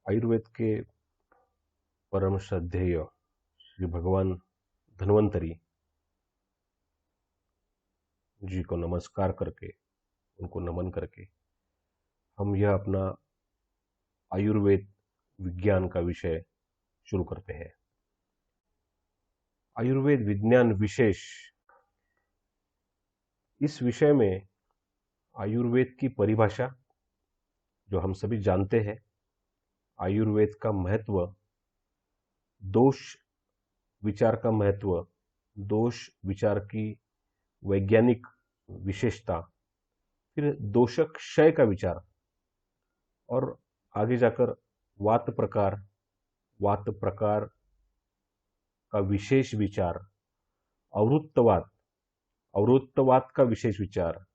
आयुर्वेद के परम श्रद्धेय श्री भगवान धन्वंतरी जी को नमस्कार करके, उनको नमन करके हम यह अपना आयुर्वेद विज्ञान का विषय शुरू करते हैं। आयुर्वेद विज्ञान विशेष, इस विषय में आयुर्वेद की परिभाषा जो हम सभी जानते हैं, आयुर्वेद का महत्व, दोष विचार का महत्व, दोष विचार की वैज्ञानिक विशेषता, फिर दोषक क्षय का विचार और आगे जाकर वात प्रकार का विशेष विचार, अवृत्तवात का विशेष विचार,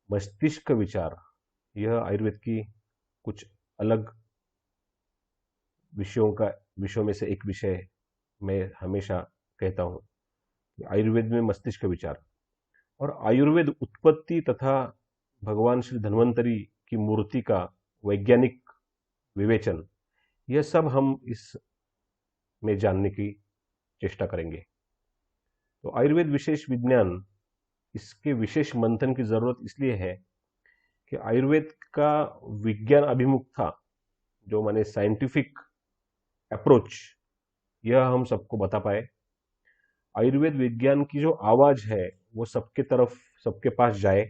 मस्तिष्क विचार, यह आयुर्वेद की कुछ अलग विषयों में से एक विषय मैं हमेशा कहता हूं कि आयुर्वेद में मस्तिष्क विचार और आयुर्वेद उत्पत्ति तथा भगवान श्री धन्वंतरी की मूर्ति का वैज्ञानिक विवेचन, यह सब हम इस में जानने की चेष्टा करेंगे। तो आयुर्वेद विशेष विज्ञान, इसके विशेष मंथन की जरूरत इसलिए है कि आयुर्वेद का विज्ञान अभिमुख था, जो माने साइंटिफिक अप्रोच, यह हम सबको बता पाए। आयुर्वेद विज्ञान की जो आवाज है वो सबके तरफ, सबके पास जाए।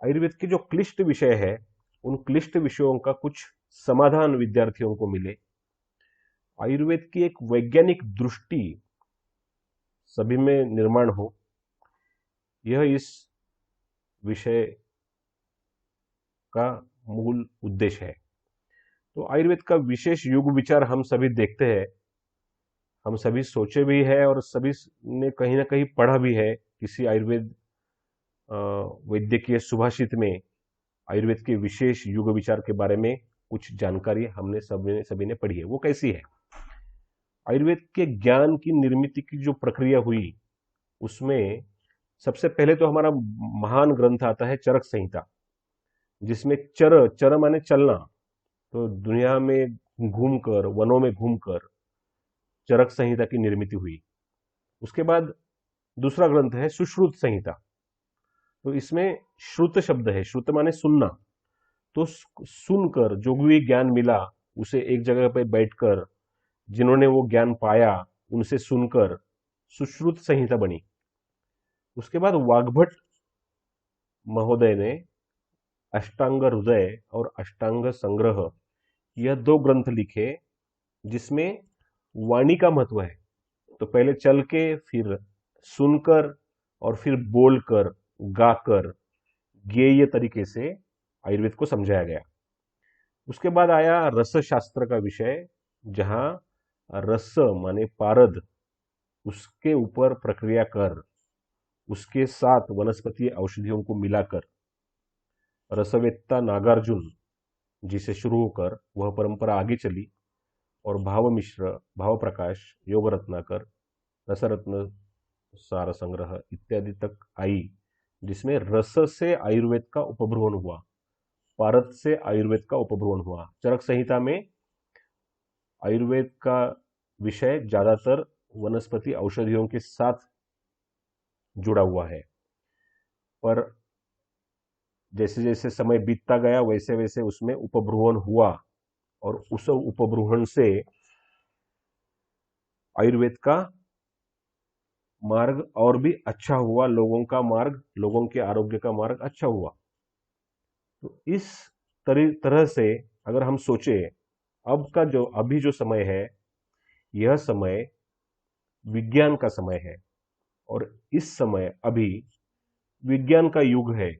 आयुर्वेद के जो क्लिष्ट विषय है, उन क्लिष्ट विषयों का कुछ समाधान विद्यार्थियों को मिले। आयुर्वेद की एक वैज्ञानिक दृष्टि सभी में निर्माण हो, यह इस विषय का मूल उद्देश्य है। तो आयुर्वेद का विशेष युग विचार हम सभी देखते हैं, हम सभी सोचे भी है और सभी ने कहीं ना कहीं पढ़ा भी है। किसी आयुर्वेद वैद्यकीय सुभाषित में आयुर्वेद के विशेष युग विचार के बारे में कुछ जानकारी हमने सभी ने पढ़ी है। वो कैसी है? आयुर्वेद के ज्ञान की निर्मिति की जो प्रक्रिया हुई, उसमें सबसे पहले तो हमारा महान ग्रंथ आता है चरक संहिता, जिसमें चर माने चलना, तो दुनिया में घूमकर, वनों में घूमकर चरक संहिता की निर्मिति हुई। उसके बाद दूसरा ग्रंथ है सुश्रुत संहिता। तो इसमें श्रुत शब्द है, श्रुत माने सुनना, तो सुनकर जो भी ज्ञान मिला उसे एक जगह पर बैठकर जिन्होंने वो ज्ञान पाया उनसे सुनकर सुश्रुत संहिता बनी। उसके बाद वाग्भट महोदय ने अष्टांग हृदय और अष्टांग संग्रह, यह दो ग्रंथ लिखे जिसमें वाणी का महत्व है। तो पहले चल के, फिर सुनकर और फिर बोलकर, गाकर, ज्ञेय तरीके से आयुर्वेद को समझाया गया। उसके बाद आया रस शास्त्र का विषय, जहां रस माने पारद, उसके ऊपर प्रक्रिया कर, उसके साथ वनस्पति औषधियों को मिलाकर रसवेत्ता नागार्जुन जी से शुरू होकर वह परंपरा आगे चली और भाव मिश्र, भाव प्रकाश, योग रत्नाकर, रसरत्न सार संग्रह इत्यादि तक आई, जिसमें रस से आयुर्वेद का उपभ्रमण हुआ, पारद से आयुर्वेद का उपभ्रमण हुआ। चरक संहिता में आयुर्वेद का विषय ज्यादातर वनस्पति औषधियों के साथ जुड़ा हुआ है, पर जैसे जैसे समय बीतता गया वैसे वैसे उसमें उपभ्रमण हुआ और उस उपभ्रमण से आयुर्वेद का मार्ग और भी अच्छा हुआ, लोगों का मार्ग, लोगों के आरोग्य का मार्ग अच्छा हुआ। तो इस तरह से अगर हम सोचे, अभी जो समय है, यह समय विज्ञान का समय है और इस समय अभी विज्ञान का युग है।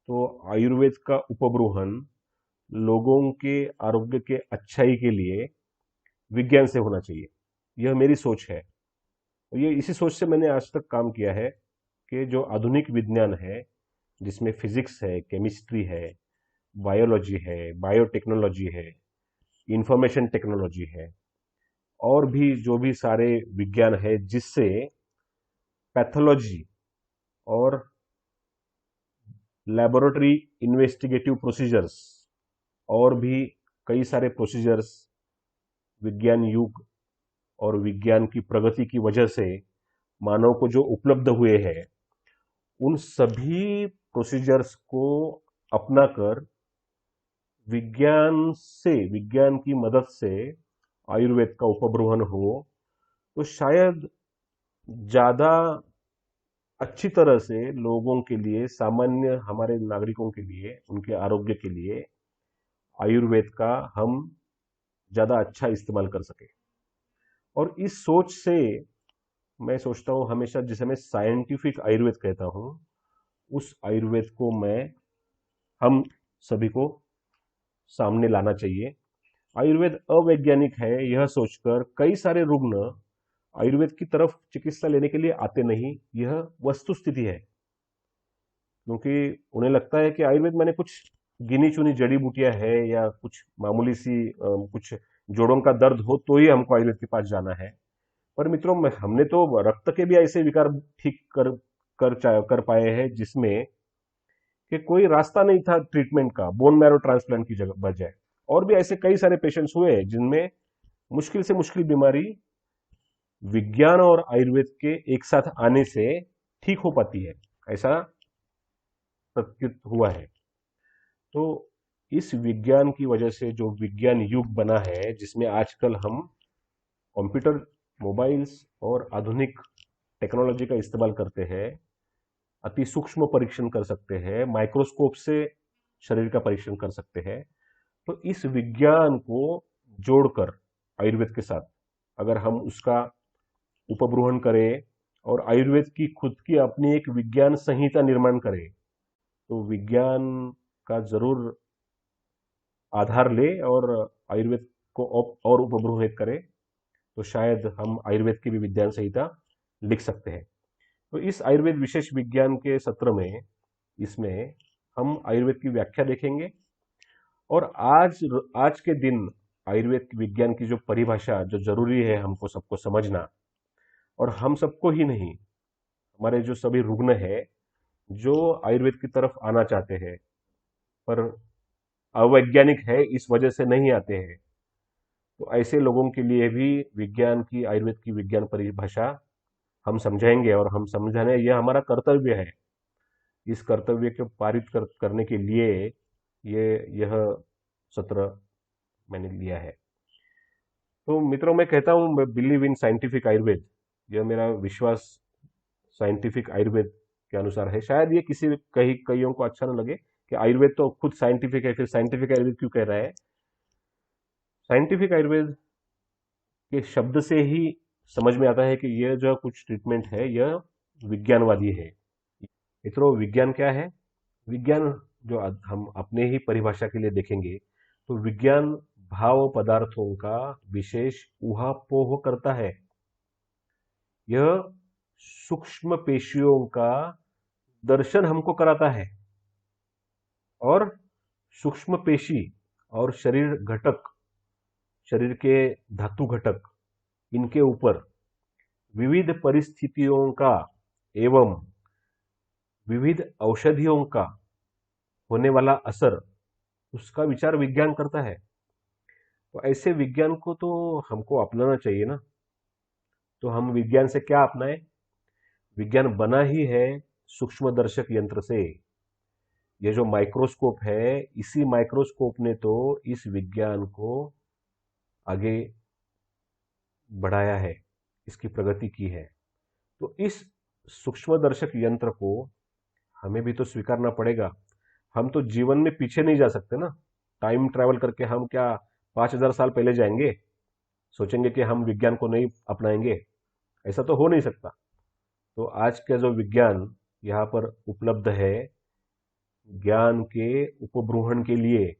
तो आयुर्वेद का उपब्रूहन लोगों के आरोग्य के अच्छाई के लिए विज्ञान से होना चाहिए, यह मेरी सोच है। ये इसी सोच से मैंने आज तक काम किया है कि जो आधुनिक विज्ञान है, जिसमें फिजिक्स है, केमिस्ट्री है, बायोलॉजी है, बायोटेक्नोलॉजी है, इंफॉर्मेशन टेक्नोलॉजी है, और भी जो भी सारे विज्ञान है, जिससे पैथोलॉजी और लैबोरेटरी इन्वेस्टिगेटिव प्रोसीजर्स और भी कई सारे प्रोसीजर्स विज्ञान युग और विज्ञान की प्रगति की वजह से मानव को जो उपलब्ध हुए हैं, उन सभी प्रोसीजर्स को अपनाकर विज्ञान की मदद से आयुर्वेद का उपब्रहण हो, तो शायद ज्यादा अच्छी तरह से लोगों के लिए, सामान्य हमारे नागरिकों के लिए, उनके आरोग्य के लिए आयुर्वेद का हम ज्यादा अच्छा इस्तेमाल कर सके। और इस सोच से मैं सोचता हूं, हमेशा जिसे मैं साइंटिफिक आयुर्वेद कहता हूं, उस आयुर्वेद को मैं हम सभी को सामने लाना चाहिए। आयुर्वेद अवैज्ञानिक है यह सोचकर कई सारे रुग्ण आयुर्वेद की तरफ चिकित्सा लेने के लिए आते नहीं, यह वस्तुस्थिति है। क्योंकि उन्हें लगता है कि आयुर्वेद मैंने कुछ गिनी चुनी जड़ी बूटियां है, या कुछ मामूली सी कुछ जोड़ों का दर्द हो तो ही हमको आयुर्वेद के पास जाना है। पर मित्रों, हमने तो रक्त के भी ऐसे विकार ठीक कर पाए हैं जिसमें कि कोई रास्ता नहीं था ट्रीटमेंट का, बोन मैरो ट्रांसप्लांट की जगह बजाय। और भी ऐसे कई सारे पेशेंट्स हुए जिनमें मुश्किल से मुश्किल बीमारी विज्ञान और आयुर्वेद के एक साथ आने से ठीक हो पाती है, ऐसा प्रतीत हुआ है। तो इस विज्ञान की वजह से जो विज्ञान युग बना है, जिसमें आजकल हम कंप्यूटर, मोबाइल्स और आधुनिक टेक्नोलॉजी का इस्तेमाल करते हैं, अति सूक्ष्म परीक्षण कर सकते हैं, माइक्रोस्कोप से शरीर का परीक्षण कर सकते हैं। तो इस विज्ञान को जोड़कर आयुर्वेद के साथ अगर हम उसका उपब्रहण करें और आयुर्वेद की खुद की अपनी एक विज्ञान संहिता निर्माण करें, तो विज्ञान का जरूर आधार ले और आयुर्वेद को और उपब्रहित करें, तो शायद हम आयुर्वेद की भी विज्ञान संहिता लिख सकते हैं। तो इस आयुर्वेद विशेष विज्ञान के सत्र में, इसमें हम आयुर्वेद की व्याख्या देखेंगे और आज के दिन आयुर्वेद विज्ञान की जो परिभाषा जो जरूरी है हमको सबको समझना, और हम सबको ही नहीं, हमारे जो सभी रुग्ण हैं जो आयुर्वेद की तरफ आना चाहते हैं पर अवैज्ञानिक है इस वजह से नहीं आते हैं, तो ऐसे लोगों के लिए भी विज्ञान की, आयुर्वेद की विज्ञान परिभाषा हम समझाएंगे और हम समझाने, यह हमारा कर्तव्य है। इस कर्तव्य को करने के लिए यह सत्र मैंने लिया है। तो मित्रों, मैं कहता हूं, मैं बिलीव इन साइंटिफिक आयुर्वेद। यह मेरा विश्वास साइंटिफिक आयुर्वेद के अनुसार है। शायद ये कईयों को अच्छा न लगे कि आयुर्वेद तो खुद साइंटिफिक है, फिर साइंटिफिक आयुर्वेद क्यों कह रहा है। साइंटिफिक आयुर्वेद के शब्द से ही समझ में आता है कि यह जो कुछ ट्रीटमेंट है यह विज्ञानवादी है। मित्रों, विज्ञान क्या है? विज्ञान जो हम अपने ही परिभाषा के लिए देखेंगे, तो विज्ञान भाव पदार्थों का विशेष ऊहापोह करता है। यह सूक्ष्म पेशियों का दर्शन हमको कराता है और सूक्ष्म पेशी और शरीर के धातु घटक, इनके ऊपर विविध परिस्थितियों का एवं विविध औषधियों का होने वाला असर, उसका विचार विज्ञान करता है। तो ऐसे विज्ञान को तो हमको अपनाना चाहिए ना। तो हम विज्ञान से क्या अपनाएं? विज्ञान बना ही है सूक्ष्मदर्शक यंत्र से। ये जो माइक्रोस्कोप है, इसी माइक्रोस्कोप ने तो इस विज्ञान को आगे बढ़ाया है, इसकी प्रगति की है। तो इस सूक्ष्मदर्शक यंत्र को हमें भी तो स्वीकारना पड़ेगा। हम तो जीवन में पीछे नहीं जा सकते ना। टाइम ट्रैवल करके हम क्या 5,000 साल पहले जाएंगे, सोचेंगे कि हम विज्ञान को नहीं अपनाएंगे? ऐसा तो हो नहीं सकता। तो आज का जो विज्ञान यहाँ पर उपलब्ध है, ज्ञान के उपब्रहण के लिए,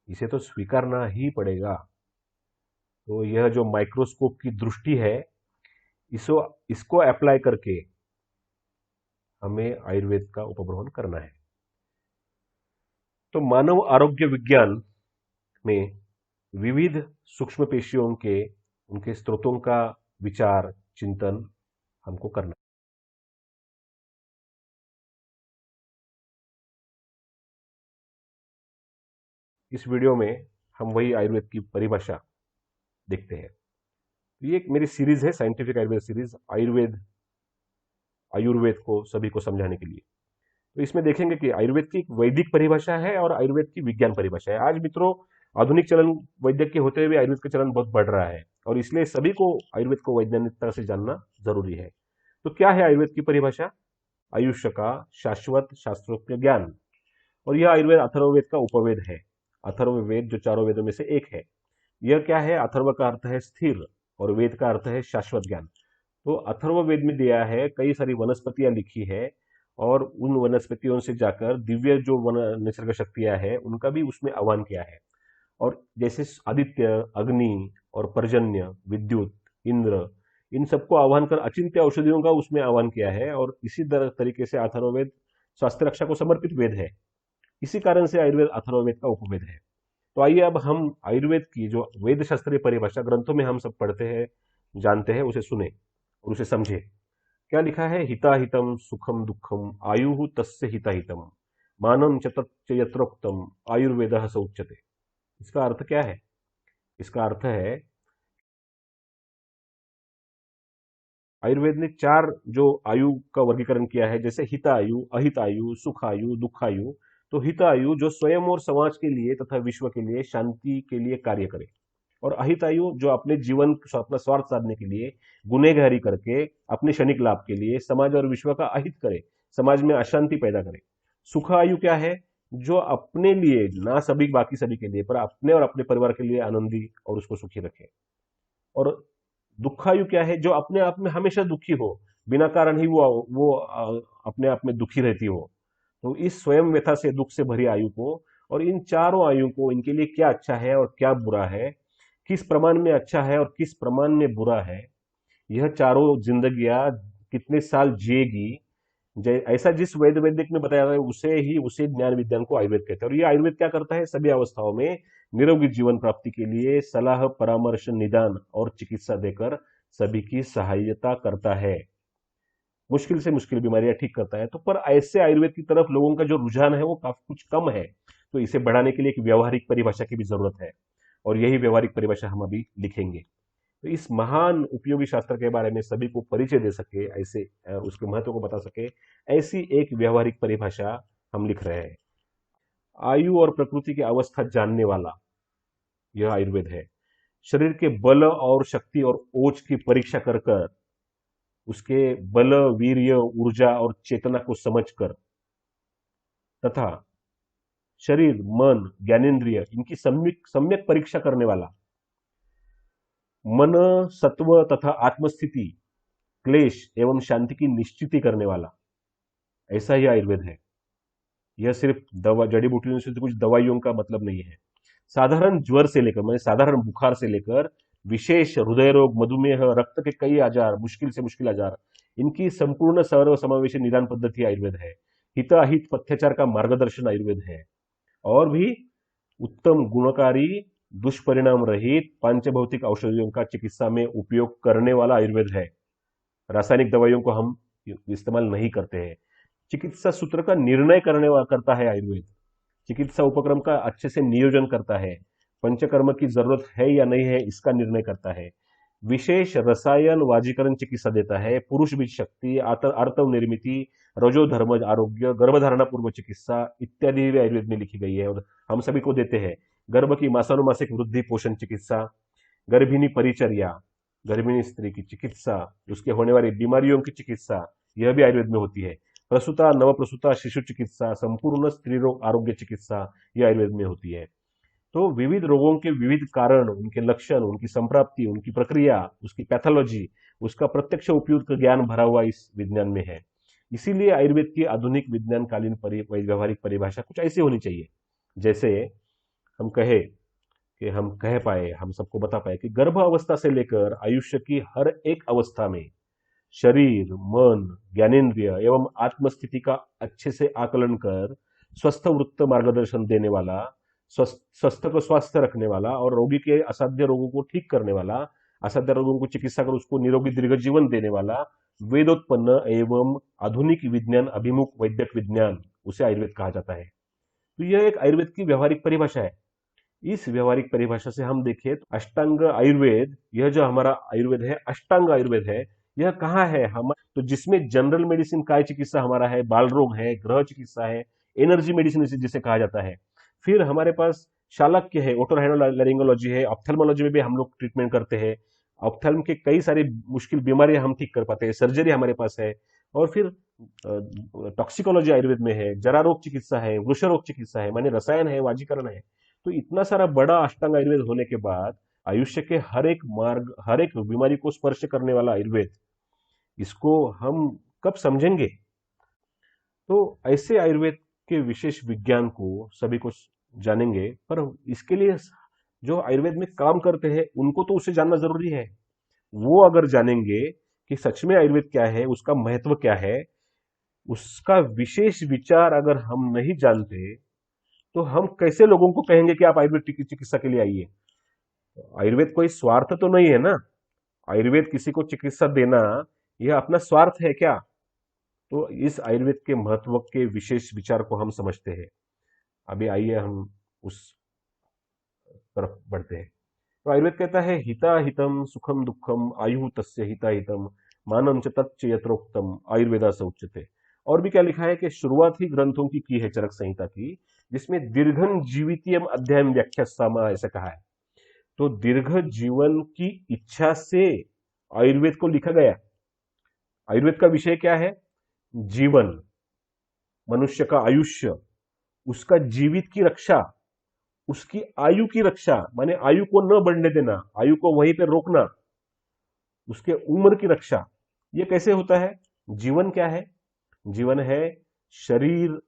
इसे तो स्वीकारना ही पड़ेगा। तो यह जो माइक्रोस्कोप की दृष्टि है, इसको अप्लाई करके हमें आयुर्वेद का उपब्रहण करना है। तो मानव आरोग्य विज्ञान में विविध सूक्ष्म पेशियों के, उनके स्रोतों का विचार चिंतन हमको करना है। इस वीडियो में हम वही आयुर्वेद की परिभाषा देखते हैं। ये एक मेरी सीरीज है, साइंटिफिक आयुर्वेद सीरीज, आयुर्वेद को सभी को समझाने के लिए। तो इसमें देखेंगे कि आयुर्वेद की एक वैदिक परिभाषा है और आयुर्वेद की विज्ञान परिभाषा है। आज मित्रों, आधुनिक चलन वैद्य के होते हुए आयुर्वेद का चलन बहुत बढ़ रहा है और इसलिए सभी को आयुर्वेद को वैज्ञानिकता से जानना जरूरी है। तो क्या है आयुर्वेद की परिभाषा? आयुष्य का शाश्वत शास्त्रोक्त ज्ञान। और यह आयुर्वेद अथर्ववेद का उपवेद है। अथर्ववेद जो चारों वेदों में से एक है। यह क्या है? अथर्व का अर्थ है स्थिर और वेद का अर्थ है शाश्वत ज्ञान। तो अथर्ववेद में दिया है, कई सारी वनस्पतियां लिखी है और उन वनस्पतियों से जाकर दिव्य जो वन निसर्ग शक्तियां हैं उनका भी उसमें आह्वान किया है। और जैसे आदित्य, अग्नि और पर्जन्य, विद्युत, इंद्र, इन सबको आह्वान कर अचिंत्य औषधियों का उसमें आह्वान किया है। और इसी तरीके से अथर्ववेद स्वास्थ्य रक्षा को समर्पित वेद है। इसी कारण से आयुर्वेद अथर्ववेद का उपवेद है। तो आइए अब हम आयुर्वेद की जो वेद शास्त्रीय परिभाषा ग्रंथों में हम सब पढ़ते हैं, जानते हैं, उसे सुने और उसे समझे। क्या लिखा है? हिताहितम सुखम दुखम आयु तस्य हिताहितम मानम च तच्च यत्रोक्तम आयुर्वेदः स उच्यते। इसका अर्थ क्या है? इसका अर्थ है, आयुर्वेद ने चार जो आयु का वर्गीकरण किया है, जैसे हितायु, अहितायु, सुखायु, दुखायु। तो हितायु जो स्वयं और समाज के लिए तथा विश्व के लिए शांति के लिए कार्य करे, और अहितायु जो अपने जीवन अपना स्वार्थ साधने के लिए गुनहगारी करके अपने क्षणिक लाभ के लिए समाज और विश्व का अहित करे, समाज में अशांति पैदा करे। सुखायु क्या है? जो अपने लिए, ना सभी बाकी सभी के लिए, पर अपने और अपने परिवार के लिए आनंदी और उसको सुखी रखे। और दुखायु क्या है? जो अपने आप में हमेशा दुखी हो, बिना कारण ही वो अपने आप में दुखी रहती हो। तो इस स्वयं व्यथा से, दुख से भरी आयु को, और इन चारों आयु को, इनके लिए क्या अच्छा है और क्या बुरा है, किस प्रमाण में अच्छा है और किस प्रमाण में बुरा है, यह चारों जिंदगियां कितने साल जिएगी, ऐसा जिस वैदिक में बताया गया उसे ज्ञान विज्ञान को आयुर्वेद कहते हैं। और ये आयुर्वेद क्या करता है? सभी अवस्थाओं में निरोगी जीवन प्राप्ति के लिए सलाह, परामर्श, निदान और चिकित्सा देकर सभी की सहायता करता है। मुश्किल से मुश्किल बीमारियां ठीक करता है। तो पर ऐसे आयुर्वेद की तरफ लोगों का जो रुझान है वो काफी कुछ कम है। तो इसे बढ़ाने के लिए एक व्यवहारिक परिभाषा की भी जरूरत है और यही व्यवहारिक परिभाषा हम अभी लिखेंगे। तो इस महान उपयोगी शास्त्र के बारे में सभी को परिचय दे सके, ऐसे उसके महत्व को बता सके, ऐसी एक व्यवहारिक परिभाषा हम लिख रहे हैं। आयु और प्रकृति की अवस्था जानने वाला यह आयुर्वेद है। शरीर के बल और शक्ति और ओज की परीक्षा कर कर, उसके बल, वीर्य, ऊर्जा और चेतना को समझकर तथा शरीर, मन, ज्ञानेन्द्रिय, इनकी सम्यक सम्यक परीक्षा करने वाला, मन, सत्व तथा आत्मस्थिति, क्लेश एवं शांति की निश्चिति करने वाला, ऐसा ही आयुर्वेद है। यह सिर्फ दवा, जड़ी बूटियों से कुछ दवाइयों का मतलब नहीं है। साधारण ज्वर से लेकर, मतलब साधारण बुखार से लेकर विशेष हृदय रोग, मधुमेह, रक्त के कई आजार, मुश्किल से मुश्किल आजार, इनकी संपूर्ण सर्व समावेशी निदान पद्धति आयुर्वेद है। हिताहित पथ्याचार का मार्गदर्शन आयुर्वेद है। और भी उत्तम, गुणकारी, दुष्परिणाम रहित पांचभौतिक औषधियों का चिकित्सा में उपयोग करने वाला आयुर्वेद है। रासायनिक दवाइयों को हम इस्तेमाल नहीं करते हैं। चिकित्सा सूत्र का निर्णय करता है आयुर्वेद। चिकित्सा उपक्रम का अच्छे से नियोजन करता है। पंचकर्म की जरूरत है या नहीं है, इसका निर्णय करता है। विशेष रसायन वाजीकरण चिकित्सा देता है। पुरुष बीज शक्ति, आर्तव निर्मिति, रजो धर्म आरोग्य, गर्भधारणा पूर्व चिकित्सा इत्यादि भी आयुर्वेद में लिखी गई है और हम सभी को देते हैं। गर्भ की मासानुमासिक वृद्धि पोषण चिकित्सा, गर्भिणी परिचर्या, गर्भिणी स्त्री की चिकित्सा, उसके होने वाली बीमारियों की चिकित्सा, यह भी आयुर्वेद में होती है। प्रसूता, नवप्रसूता, शिशु चिकित्सा, संपूर्ण स्त्री रोग आरोग्य चिकित्सा, यह आयुर्वेद में होती है। तो विविध रोगों के विविध कारण, उनके लक्षण, उनकी संप्राप्ति, उनकी प्रक्रिया, उसकी पैथोलॉजी, उसका प्रत्यक्ष उपयुक्त ज्ञान भरा हुआ इस विज्ञान में है। इसीलिए आयुर्वेद की आधुनिक विज्ञानकालीन व्यवहारिक परिभाषा कुछ ऐसी होनी चाहिए, जैसे हम कह पाए, हम सबको बता पाए कि गर्भ अवस्था से लेकर आयुष्य की हर एक अवस्था में शरीर, मन, ज्ञानेन्द्रिय एवं आत्मस्थिति का अच्छे से आकलन कर स्वस्थ वृत्त मार्गदर्शन देने वाला, स्वस्थ को स्वस्थ रखने वाला और रोगी के असाध्य रोगों को ठीक करने वाला, असाध्य रोगों को चिकित्सा कर उसको निरोगी दीर्घ जीवन देने वाला, वेदोत्पन्न एवं आधुनिक विज्ञान अभिमुख वैद्यक विज्ञान, उसे आयुर्वेद कहा जाता है। तो यह एक आयुर्वेद की व्यवहारिक परिभाषा है। इस व्यवहारिक परिभाषा से हम देखें तो अष्टांग आयुर्वेद, यह जो हमारा आयुर्वेद है, अष्टांग आयुर्वेद है, यह कहाँ है हम तो जिसमें जनरल मेडिसिन काय चिकित्सा हमारा है, बाल रोग है, ग्रह चिकित्सा है, एनर्जी मेडिसिन जिसे कहा जाता है। फिर हमारे पास शालक्य है, ओटोरहाइनोलैरिंगोलॉजी है, ऑप्थेल्मोलॉजी में भी हम लोग ट्रीटमेंट करते हैं। ऑप्थेल्म के कई सारी मुश्किल बीमारियां हम ठीक कर पाते हैं, सर्जरी हमारे पास है। और फिर टॉक्सिकोलॉजी आयुर्वेद में है, जरा रोग चिकित्सा है, वृक्ष रोग चिकित्सा है, माने रसायन है, वाजीकरण है। तो इतना सारा बड़ा अष्टांग आयुर्वेद होने के बाद आयुष्य के हर एक मार्ग, हर एक बीमारी को स्पर्श करने वाला आयुर्वेद, इसको हम कब समझेंगे? तो ऐसे आयुर्वेद के विशेष विज्ञान को सभी को जानेंगे, पर इसके लिए जो आयुर्वेद में काम करते हैं उनको तो उसे जानना जरूरी है। वो अगर जानेंगे कि सच में आयुर्वेद क्या है, उसका महत्व क्या है, उसका विशेष विचार अगर हम नहीं जानते, तो हम कैसे लोगों को कहेंगे कि आप आयुर्वेद चिकित्सा के लिए आइए? आयुर्वेद कोई स्वार्थ तो नहीं है ना। आयुर्वेद किसी को चिकित्सा देना यह अपना स्वार्थ है क्या? तो इस आयुर्वेद के महत्व के विशेष विचार को हम समझते हैं। अभी आइए हम उस तरफ बढ़ते हैं। तो आयुर्वेद कहता है हिता हितम सुखम दुखम आयु तस्य हिता हितम मानम च तच्च यत्रोक्तम आयुर्वेदा स उच्यते। और भी क्या लिखा है कि शुरुआती ग्रंथों की है चरक संहिता की, जिसमें दीर्घन जीवितीयम अध्याय व्याख्या सामा ऐसा कहा है। तो दीर्घ जीवन की इच्छा से आयुर्वेद को लिखा गया। आयुर्वेद का विषय क्या है? जीवन, मनुष्य का आयुष्य, उसका जीवित की रक्षा, उसकी आयु की रक्षा, माने आयु को न बढ़ने देना, आयु को वहीं पे रोकना, उसके उम्र की रक्षा। ये कैसे होता है? जीवन क्या है? जीवन है शरीर,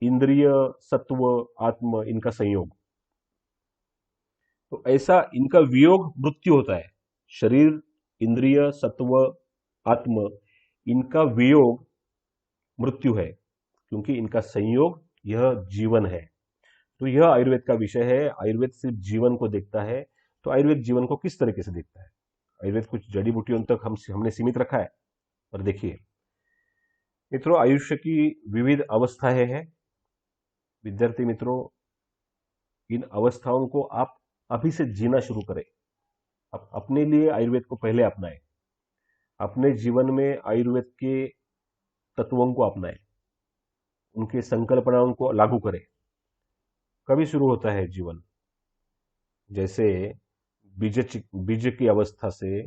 इंद्रिय, सत्व, आत्म, इनका संयोग। तो ऐसा इनका वियोग मृत्यु होता है। शरीर, इंद्रिय, सत्व, आत्म, इनका वियोग मृत्यु है, क्योंकि इनका संयोग यह जीवन है। तो यह आयुर्वेद का विषय है। आयुर्वेद सिर्फ जीवन को देखता है। तो आयुर्वेद जीवन को किस तरीके से देखता है? आयुर्वेद कुछ जड़ी बूटियों तक हमने सीमित रखा है, पर देखिए मित्रों, आयुष्य की विविध अवस्थाएं हैं। विद्यार्थी मित्रों, इन अवस्थाओं को आप अभी से जीना शुरू करें। आप अपने लिए आयुर्वेद को पहले अपनाएं, अपने जीवन में आयुर्वेद के तत्वों को अपनाएं, उनके संकल्पनाओं को लागू करें। कभी शुरू होता है जीवन? जैसे बीज की अवस्था से,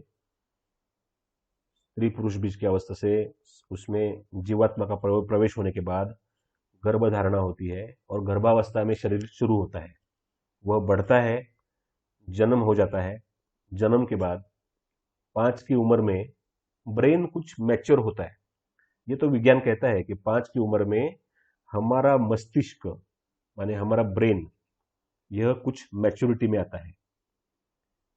स्त्री पुरुष बीज की अवस्था से, उसमें जीवात्मा का प्रवेश होने के बाद गर्भधारणा होती है और गर्भावस्था में शरीर शुरू होता है, वह बढ़ता है, जन्म हो जाता है। जन्म के बाद 5 की उम्र में ब्रेन कुछ मैच्योर होता है। ये तो विज्ञान कहता है कि 5 की उम्र में हमारा मस्तिष्क, माने हमारा ब्रेन, यह कुछ मैच्योरिटी में आता है।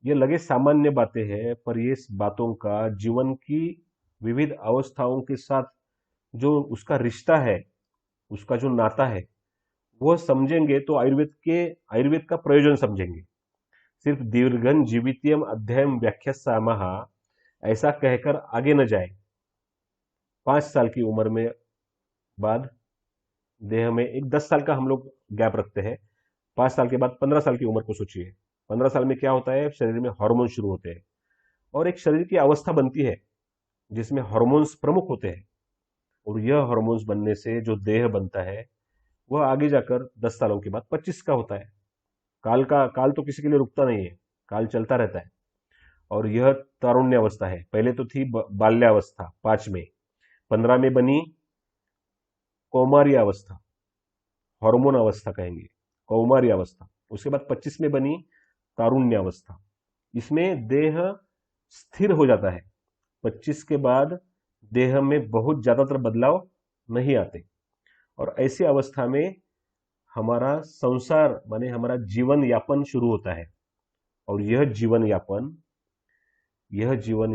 ये लगे सामान्य बातें हैं, पर ये बातों का जीवन की विविध अवस्थाओं के साथ जो उसका रिश्ता है, उसका जो नाता है, वह समझेंगे तो आयुर्वेद का प्रयोजन समझेंगे। सिर्फ दीर्घन जीवितीयम अध्यायम व्याख्या सामः ऐसा कहकर आगे न जाए। 5 साल की उम्र में बाद देह में एक 10 साल का हम लोग गैप रखते हैं। 5 साल के बाद 15 साल की उम्र को सोचिए। 15 साल में क्या होता है? शरीर में हार्मोन शुरू होते हैं और एक शरीर की अवस्था बनती है जिसमें हार्मोन्स प्रमुख होते हैं। और यह हार्मोन्स बनने से जो देह बनता है, वह आगे जाकर 10 सालों के बाद 25 का होता है। काल तो किसी के लिए रुकता नहीं है, काल चलता रहता है। और यह तारुण्य अवस्था है। पहले तो थी बाल्यावस्था 5 में, 15 में बनी कौमार्य अवस्था, हार्मोन अवस्था कहेंगे, कौमार्य अवस्था। उसके बाद 25 में बनी तारुण्य अवस्था। इसमें देह स्थिर हो जाता है। 25 के बाद देह में बहुत ज्यादातर बदलाव नहीं आते। और ऐसी अवस्था में हमारा संसार, माने हमारा जीवन यापन शुरू होता है। और यह जीवन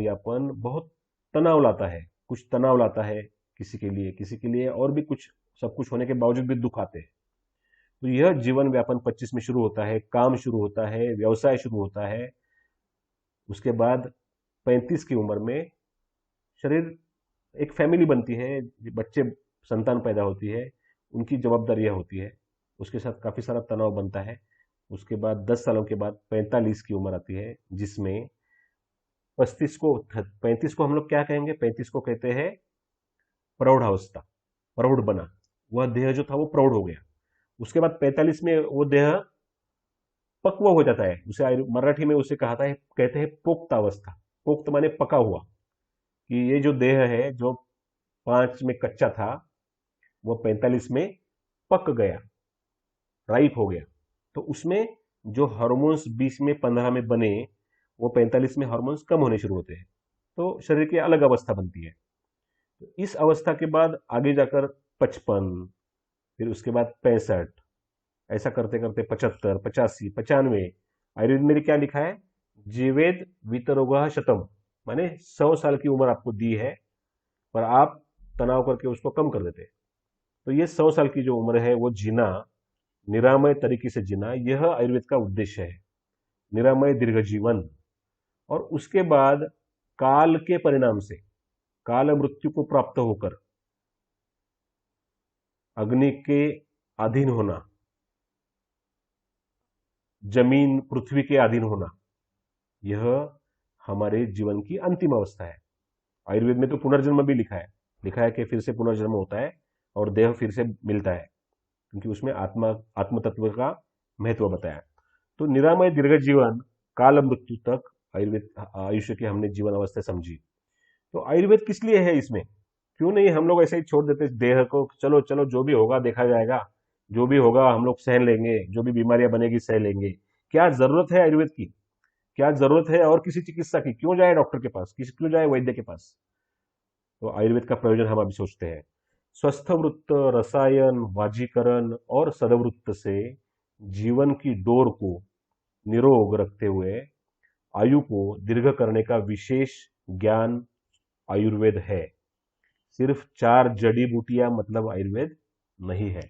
यापन बहुत तनाव लाता है। कुछ तनाव लाता है किसी के लिए और भी कुछ, सब कुछ होने के बावजूद भी दुख आते हैं। तो यह जीवन व्यापन 25 में शुरू होता है, काम शुरू होता है, व्यवसाय शुरू होता है। उसके बाद 35 की उम्र में शरीर, एक फैमिली बनती है, बच्चे, संतान पैदा होती है, उनकी जवाबदारियां होती है, उसके साथ काफी सारा तनाव बनता है। उसके बाद 10 सालों के बाद 45 की उम्र आती है, जिसमें 35 को हम लोग क्या कहेंगे, 35 को कहते हैं प्रौढ़ावस्था, प्रौढ़ बना। वह देह जो था वो प्रौढ़ हो गया। उसके बाद 45 में वो देह पक्व हो जाता है। उसे मराठी में उसे कहा था, कहते हैं पोक्त अवस्था। पोक्त माने पका हुआ, कि ये जो देह है जो 5 में कच्चा था, वो 45 में पक गया, राइप हो गया। तो उसमें जो हार्मोन्स 20 में 15 में बने, वो 45 में हार्मोन्स कम होने शुरू होते हैं। तो शरीर की अलग अवस्था बनती है। तो इस अवस्था के बाद आगे जाकर 55, फिर उसके बाद 65, ऐसा करते करते 75, 85, 95। आयुर्वेद में क्या लिखा है, जीवेद वितरोगः शतम, माने 100 साल की उम्र आपको दी है, पर आप तनाव करके उसको कम कर देते हैं। तो ये 100 साल की जो उम्र है वो जीना, निरामय तरीके से जीना, यह आयुर्वेद का उद्देश्य है, निरामय दीर्घ जीवन। और उसके बाद काल के परिणाम से, काल मृत्यु को प्राप्त होकर अग्नि के अधीन होना, जमीन पृथ्वी के अधीन होना, यह हमारे जीवन की अंतिम अवस्था है। आयुर्वेद में तो पुनर्जन्म भी लिखा है कि फिर से पुनर्जन्म होता है और देह फिर से मिलता है, क्योंकि उसमें आत्म तत्व का महत्व बताया। तो निरामय दीर्घ जीवन, काल मृत्यु तक आयुर्वेद आयुष्य की हमने जीवन अवस्था समझी। तो आयुर्वेद किस लिए है इसमें? क्यों नहीं हम लोग ऐसे ही छोड़ देते देह को, चलो चलो जो भी होगा देखा जाएगा, जो भी होगा हम लोग सह लेंगे, जो भी बीमारियां बनेगी सह लेंगे। क्या जरूरत है आयुर्वेद की? क्या जरूरत है और किसी चिकित्सा की? क्यों जाए डॉक्टर के पास, क्यों जाए वैद्य के पास? तो आयुर्वेद का प्रयोजन हम अभी सोचते हैं। स्वस्थ वृत्त, रसायन, वाजीकरण और सदवृत्त से जीवन की डोर को निरोग रखते हुए आयु को दीर्घ करने का विशेष ज्ञान आयुर्वेद है। सिर्फ 4 जड़ी बूटियां मतलब आयुर्वेद नहीं है।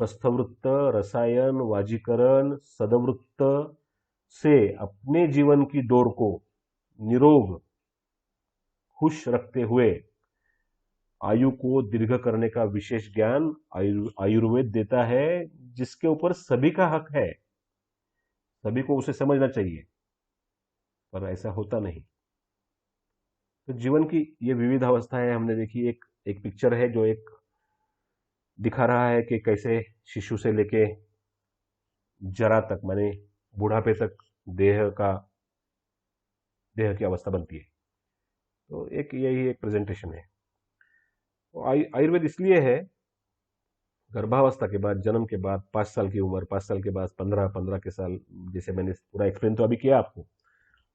स्वस्थवृत्त, रसायन, वाजीकरण, सदवृत्त से अपने जीवन की डोर को निरोग, खुश रखते हुए आयु को दीर्घ करने का विशेष ज्ञान आयुर्वेद देता है, जिसके ऊपर सभी का हक है। सभी को उसे समझना चाहिए, पर ऐसा होता नहीं। तो जीवन की ये विविध अवस्थाएं हमने देखी। एक एक पिक्चर है जो एक दिखा रहा है कि कैसे शिशु से लेके जरा तक, माने बुढ़ापे तक देह की अवस्था बनती है। तो यही एक प्रेजेंटेशन है। तो आयुर्वेद इसलिए है, गर्भावस्था के बाद, जन्म के बाद 5 साल की उम्र, 5 साल के बाद 15, 15 के साल, जैसे मैंने पूरा एक्सप्लेन तो अभी किया आपको,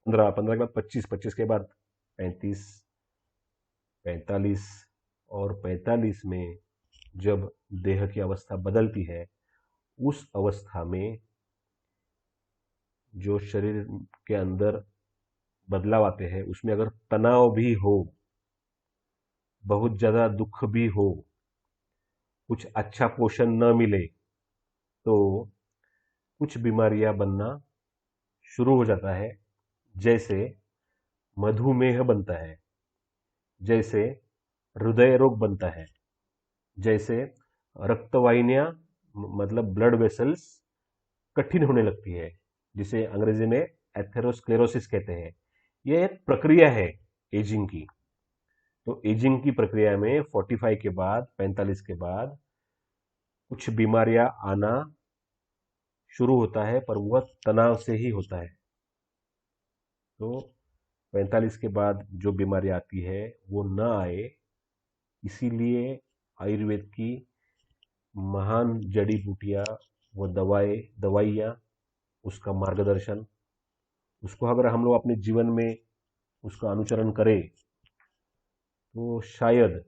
15, 15 के बाद 25, 25 के बाद 35, 45, और 45 में जब देह की अवस्था बदलती है, उस अवस्था में जो शरीर के अंदर बदलाव आते हैं, उसमें अगर तनाव भी हो, बहुत ज्यादा दुख भी हो, कुछ अच्छा पोषण न मिले, तो कुछ बीमारियां बनना शुरू हो जाता है। जैसे मधुमेह बनता है, जैसे हृदय रोग बनता है, जैसे रक्तवाहिनियां, मतलब ब्लड वेसल्स कठिन होने लगती है, जिसे अंग्रेजी में एथेरोस्क्लेरोसिस कहते हैं। यह एक प्रक्रिया है एजिंग की। तो एजिंग की प्रक्रिया में 45 के बाद, 45 के बाद कुछ बीमारियां आना शुरू होता है, पर वह तनाव से ही होता है। तो 45 के बाद जो बीमारी आती है वो न आए, इसीलिए आयुर्वेद की महान जड़ी बूटियां, वो दवाइयां, उसका मार्गदर्शन, उसको अगर हम लोग अपने जीवन में उसका अनुचरण करें, तो शायद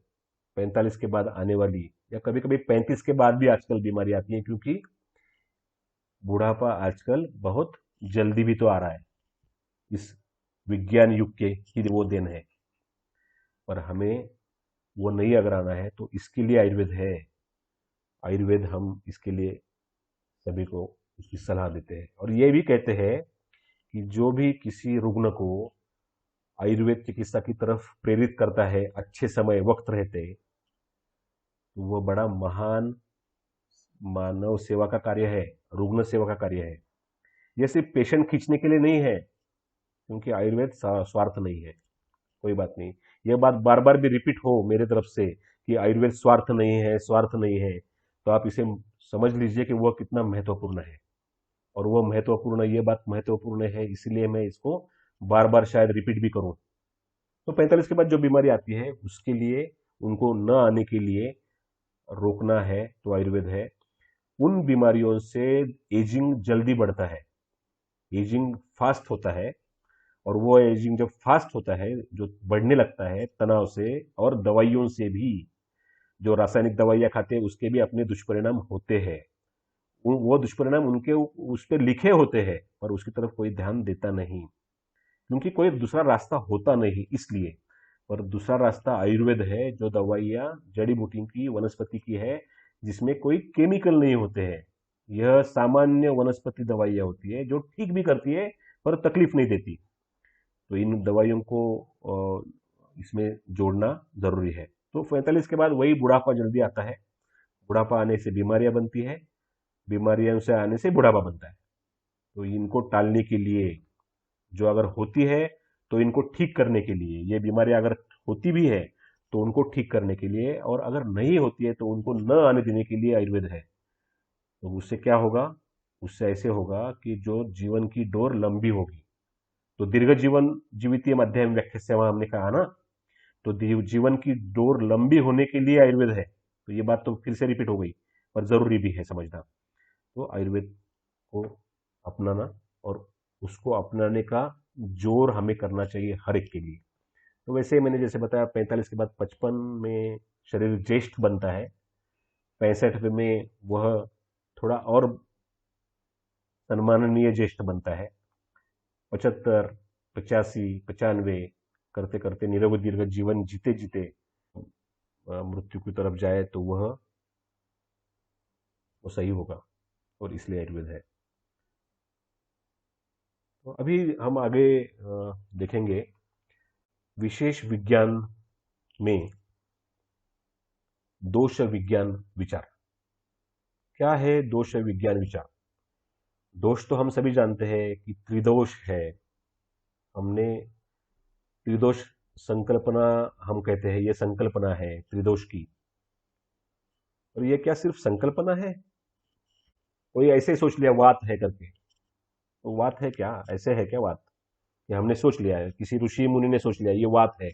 45 के बाद आने वाली, या कभी कभी 35 के बाद भी आजकल बीमारी आती है, क्योंकि बुढ़ापा आजकल बहुत जल्दी भी तो आ रहा है। इस विज्ञान युग के ही वो देन है। पर हमें वो नहीं अगर आना है, तो इसके लिए आयुर्वेद है। आयुर्वेद हम इसके लिए सभी को उसकी सलाह देते हैं, और ये भी कहते हैं कि जो भी किसी रुग्ण को आयुर्वेद चिकित्सा की तरफ प्रेरित करता है अच्छे समय वक्त रहते, तो वो बड़ा महान मानव सेवा का कार्य है, रुग्ण सेवा का कार्य है। यह सिर्फ पेशेंट खींचने के लिए नहीं है, क्योंकि आयुर्वेद स्वार्थ नहीं है। कोई बात नहीं, यह बात बार बार भी रिपीट हो मेरे तरफ से कि आयुर्वेद स्वार्थ नहीं है, स्वार्थ नहीं है, तो आप इसे समझ लीजिए कि वह कितना महत्वपूर्ण है। और वह महत्वपूर्ण, ये बात महत्वपूर्ण है इसलिए मैं इसको बार बार शायद रिपीट भी करूं। तो 45 के बाद जो बीमारी आती है उसके लिए, उनको न आने के लिए रोकना है तो आयुर्वेद है। उन बीमारियों से एजिंग जल्दी बढ़ता है, एजिंग फास्ट होता है। और वो एजिंग जब फास्ट होता है, जो बढ़ने लगता है तनाव से और दवाइयों से भी, जो रासायनिक दवाइयां खाते हैं उसके भी अपने दुष्परिणाम होते हैं। वो दुष्परिणाम उनके उस पर लिखे होते हैं, पर उसकी तरफ कोई ध्यान देता नहीं, क्योंकि कोई दूसरा रास्ता होता नहीं इसलिए। पर दूसरा रास्ता आयुर्वेद है, जो दवाइयाँ जड़ी बूटी की, वनस्पति की है, जिसमें कोई केमिकल नहीं होते हैं। यह सामान्य वनस्पति दवाइयाँ होती है जो ठीक भी करती है पर तकलीफ नहीं देती। तो इन दवाइयों को इसमें जोड़ना जरूरी है। तो 45 के बाद वही बुढ़ापा जल्दी आता है, बुढ़ापा आने से बीमारियां बनती है, बीमारियों से आने से बुढ़ापा बनता है। तो इनको टालने के लिए, जो अगर होती है तो इनको ठीक करने के लिए, ये बीमारियां अगर होती भी है तो उनको ठीक करने के लिए, और अगर नहीं होती है तो उनको न आने देने के लिए आयुर्वेद है। तो उससे क्या होगा? उससे ऐसे होगा कि जो जीवन की डोर लंबी होगी। तो दीर्घ जीवन जीवितीय मध्यम व्याख्या हमने कहा ना, तो जीवन की डोर लंबी होने के लिए आयुर्वेद है। तो ये बात तो फिर से रिपीट हो गई, पर जरूरी भी है समझना। तो आयुर्वेद को अपनाना, और उसको अपनाने का जोर हमें करना चाहिए हर एक के लिए। तो वैसे मैंने जैसे बताया, 45 के बाद 55 में शरीर ज्येष्ठ बनता है, 65 में वह थोड़ा और सम्माननीय ज्येष्ठ बनता है, 75, 85, 95 करते करते निरोग दीर्घ जीवन जीते जीते मृत्यु की तरफ जाए तो वो सही होगा, और इसलिए आयुर्वेद है। तो अभी हम आगे देखेंगे विशेष विज्ञान में दोष विज्ञान विचार। क्या है दोष विज्ञान विचार? दोष तो हम सभी जानते हैं कि त्रिदोष है। हमने त्रिदोष संकल्पना, हम कहते हैं ये संकल्पना है त्रिदोष की। और ये क्या सिर्फ संकल्पना है? कोई ऐसे ही सोच लिया वात है करके, तो वात है क्या? ऐसे है क्या वात? ये हमने सोच लिया है, किसी ऋषि मुनि ने सोच लिया ये वात है,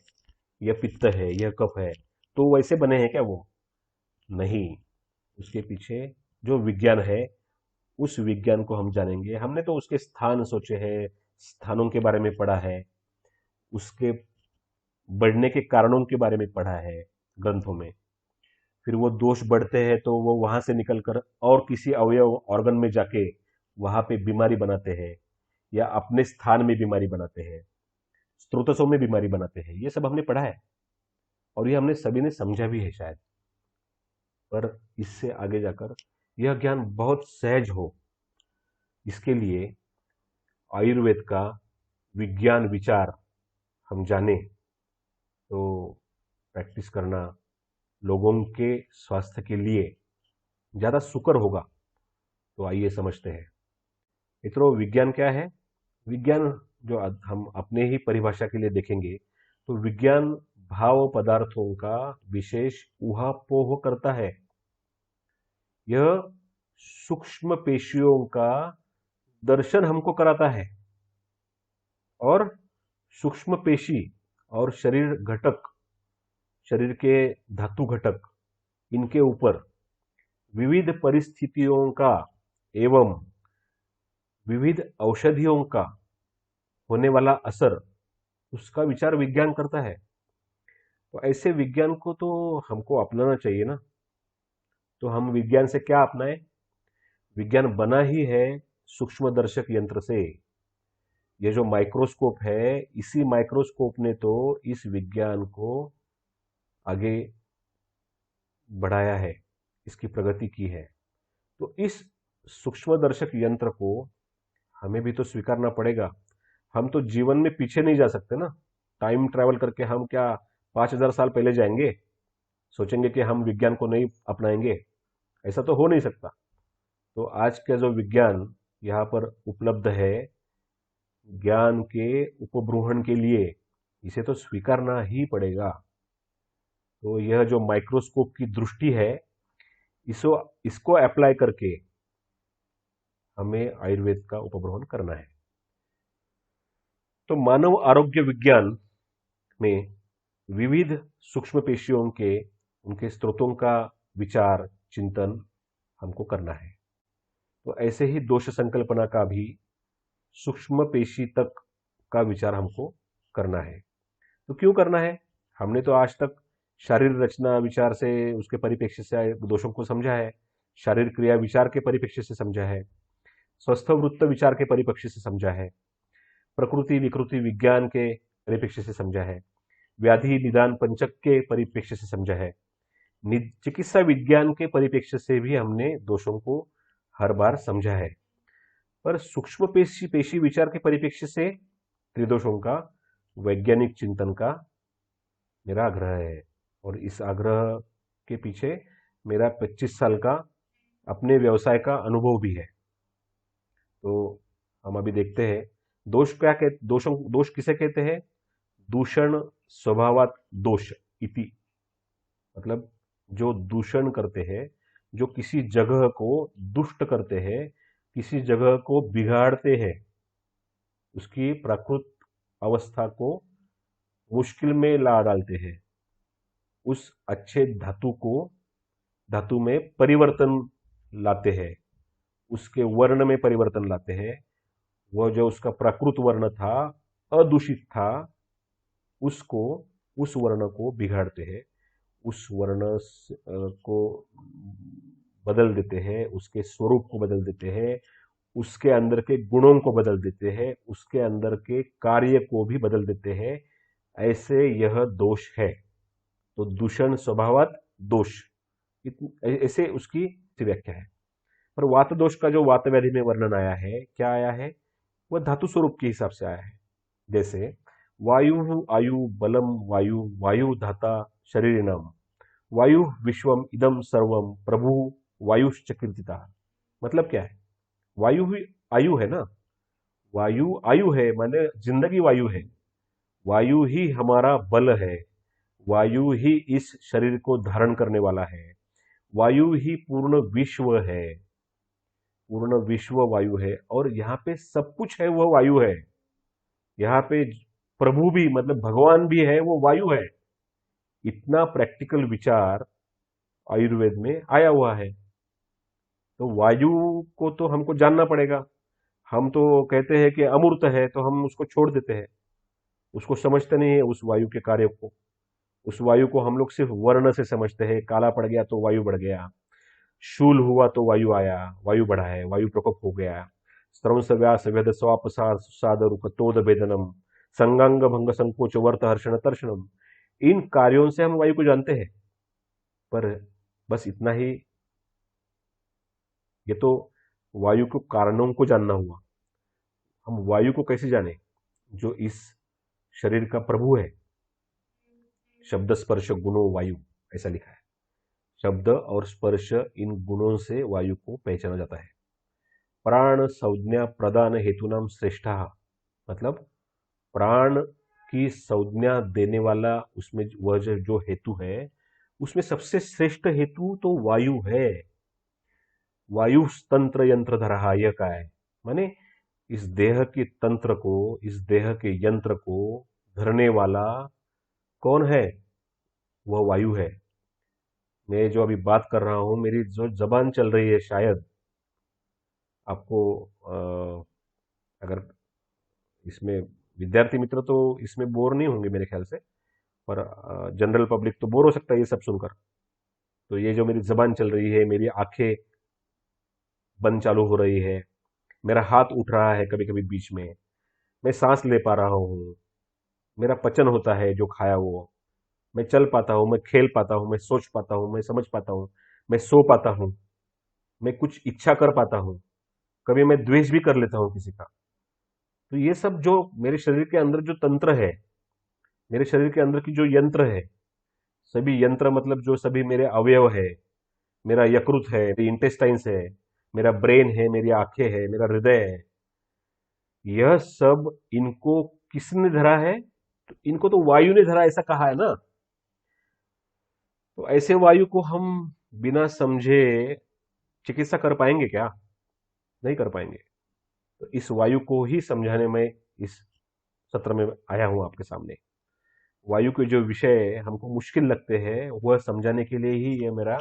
यह पित्त है, यह कफ है, तो वैसे बने हैं क्या वो? नहीं। उसके पीछे जो विज्ञान है, उस विज्ञान को हम जानेंगे। हमने तो उसके स्थान सोचे हैं, स्थानों के बारे में पढ़ा है, उसके बढ़ने के कारणों के बारे में पढ़ा है ग्रंथों में। फिर वो दोष बढ़ते हैं तो वो वहां से निकलकर और किसी अवयव, ऑर्गन में जाके वहां पे बीमारी बनाते हैं, या अपने स्थान में बीमारी बनाते हैं, स्त्रोतसों में बीमारी बनाते हैं। ये सब हमने पढ़ा है, और ये हमने सभी ने समझा भी है शायद। पर इससे आगे जाकर यह ज्ञान बहुत सहज हो, इसके लिए आयुर्वेद का विज्ञान विचार हम जाने, तो प्रैक्टिस करना लोगों के स्वास्थ्य के लिए ज्यादा सुकर होगा। तो आइए समझते हैं। मित्रों, विज्ञान क्या है? विज्ञान, जो हम अपने ही परिभाषा के लिए देखेंगे, तो विज्ञान भाव पदार्थों का विशेष ऊहापोह करता है। यह सूक्ष्म पेशियों का दर्शन हमको कराता है, और सूक्ष्म पेशी और शरीर घटक, शरीर के धातु घटक, इनके ऊपर विविध परिस्थितियों का एवं विविध औषधियों का होने वाला असर, उसका विचार विज्ञान करता है। तो ऐसे विज्ञान को तो हमको अपनाना चाहिए ना। तो हम विज्ञान से क्या अपनाएं? विज्ञान बना ही है सूक्ष्मदर्शक यंत्र से। ये जो माइक्रोस्कोप है, इसी माइक्रोस्कोप ने तो इस विज्ञान को आगे बढ़ाया है, इसकी प्रगति की है। तो इस सूक्ष्मदर्शक यंत्र को हमें भी तो स्वीकारना पड़ेगा। हम तो जीवन में पीछे नहीं जा सकते ना। टाइम ट्रैवल करके हम क्या 5000 साल पहले जाएंगे? सोचेंगे कि हम विज्ञान को नहीं अपनाएंगे? ऐसा तो हो नहीं सकता। तो आज का जो विज्ञान यहाँ पर उपलब्ध है, ज्ञान के उपब्रूहण के लिए इसे तो स्वीकारना ही पड़ेगा। तो यह जो माइक्रोस्कोप की दृष्टि है, इसको इसको अप्लाई करके हमें आयुर्वेद का उपब्रूहण करना है। तो मानव आरोग्य विज्ञान में विविध सूक्ष्म पेशियों के उनके स्रोतों का विचार चिंतन हमको करना है। तो ऐसे ही दोष संकल्पना का भी सूक्ष्म पेशी तक का विचार हमको करना है। तो क्यों करना है? हमने तो आज तक शारीर रचना विचार से उसके परिप्रेक्ष्य से दोषों को समझा है, शारीर क्रिया विचार के परिप्रेक्ष्य से समझा है, स्वस्थ वृत्त विचार के परिप्रेक्ष्य से समझा है, प्रकृति विकृति विज्ञान के परिप्रेक्ष्य से समझा है, व्याधि निदान पंचक के परिप्रेक्ष्य से समझा है, चिकित्सा विज्ञान के परिप्रेक्ष्य से भी हमने दोषों को हर बार समझा है। पर सूक्ष्म पेशी पेशी विचार के परिप्रेक्ष्य से त्रिदोषों का वैज्ञानिक चिंतन का मेरा आग्रह है। और इस आग्रह के पीछे मेरा 25 साल का अपने व्यवसाय का अनुभव भी है। तो हम अभी देखते हैं दोष क्या कहते, दोष किसे कहते हैं? दूषण स्वभावात दोष इति, मतलब जो दूषण करते हैं, जो किसी जगह को दुष्ट करते हैं, किसी जगह को बिगाड़ते हैं, उसकी प्राकृत अवस्था को मुश्किल में ला डालते हैं, उस अच्छे धातु में परिवर्तन लाते हैं, उसके वर्ण में परिवर्तन लाते हैं। वह जो उसका प्राकृत वर्ण था, अदूषित था, उस वर्ण को बिगाड़ते हैं, उस वर्ण को बदल देते हैं, उसके स्वरूप को बदल देते हैं, उसके अंदर के गुणों को बदल देते हैं, उसके अंदर के कार्य को भी बदल देते हैं। ऐसे यह दोष है। तो दूषण स्वभावत दोष, ऐसे उसकी व्याख्या है। पर वात दोष का जो वात व्याधि में वर्णन आया है, क्या आया है? वह धातु स्वरूप के हिसाब से आया है। जैसे वायु आयु बलम वायु वायु धाता शरीरिणम वायु विश्वम इदम सर्वम प्रभु वायुश्च कीर्तिता। मतलब क्या है? वायु ही आयु है ना, वायु आयु है, माने जिंदगी वायु है, वायु ही हमारा बल है, वायु ही इस शरीर को धारण करने वाला है, वायु ही पूर्ण विश्व है, पूर्ण विश्व वायु है। और यहाँ पे सब कुछ है, वह वायु है। यहाँ पे प्रभु भी, मतलब भगवान भी है, वो वायु है। इतना प्रैक्टिकल विचार आयुर्वेद में आया हुआ है। तो वायु को तो हमको जानना पड़ेगा। हम तो कहते हैं कि अमूर्त है, तो हम उसको छोड़ देते हैं, उसको समझते नहीं है उस वायु के कार्य को। उस वायु को हम लोग सिर्फ वर्ण से समझते हैं। काला पड़ गया तो वायु बढ़ गया, शूल हुआ तो वायु आया, वायु बढ़ा है, वायु प्रकोप हो गया, स्त्रंस व्यास वेद स्वापसाद रुकतोद भेदनम संगांग भंग संकोच वर्त हर्षण तर्षणम। इन कार्यों से हम वायु को जानते हैं, पर बस इतना ही। ये तो वायु के कारणों को जानना हुआ। हम वायु को कैसे जाने? जो इस शरीर का प्रभु है। शब्द स्पर्श गुणों वायु, ऐसा लिखा है। शब्द और स्पर्श, इन गुणों से वायु को पहचाना जाता है। प्राण संज्ञा प्रदान हेतुनाम श्रेष्ठा, मतलब प्राण की संज्ञा देने वाला, उसमें वह जो हेतु है, उसमें सबसे श्रेष्ठ हेतु तो वायु है। वायु तंत्र यंत्र धरा, यह का है, माने इस देह के तंत्र को, इस देह के यंत्र को धरने वाला कौन है? वह वायु है। मैं जो अभी बात कर रहा हूं, मेरी जो जबान चल रही है, शायद आपको अगर इसमें विद्यार्थी मित्र तो इसमें बोर नहीं होंगे मेरे ख्याल से, पर जनरल पब्लिक तो बोर हो सकता है ये सब सुनकर। तो ये जो मेरी जबान चल रही है, मेरी आंखें बंद चालू हो रही है, मेरा हाथ उठ रहा है कभी कभी बीच में, मैं सांस ले पा रहा हूँ, मेरा पचन होता है जो खाया वो, मैं चल पाता हूँ, मैं खेल पाता हूँ, मैं सोच पाता हूँ, मैं समझ पाता हूँ, मैं सो पाता हूँ, मैं कुछ इच्छा कर पाता हूँ, कभी मैं द्वेष भी कर लेता हूँ किसी का। तो ये सब जो मेरे शरीर के अंदर जो तंत्र है, मेरे शरीर के अंदर की जो यंत्र है, सभी यंत्र मतलब जो सभी मेरे अवयव है, मेरा यकृत है, मेरी इंटेस्टाइन्स है, मेरा ब्रेन है, मेरी आंखें है, मेरा हृदय है, यह सब इनको किसने धरा है? तो इनको तो वायु ने धरा, ऐसा कहा है ना। तो ऐसे वायु को हम बिना समझे चिकित्सा कर पाएंगे क्या? नहीं कर पाएंगे। तो इस वायु को ही समझाने में इस सत्र में आया हूं आपके सामने। वायु के जो विषय हमको मुश्किल लगते हैं वह समझाने के लिए ही ये मेरा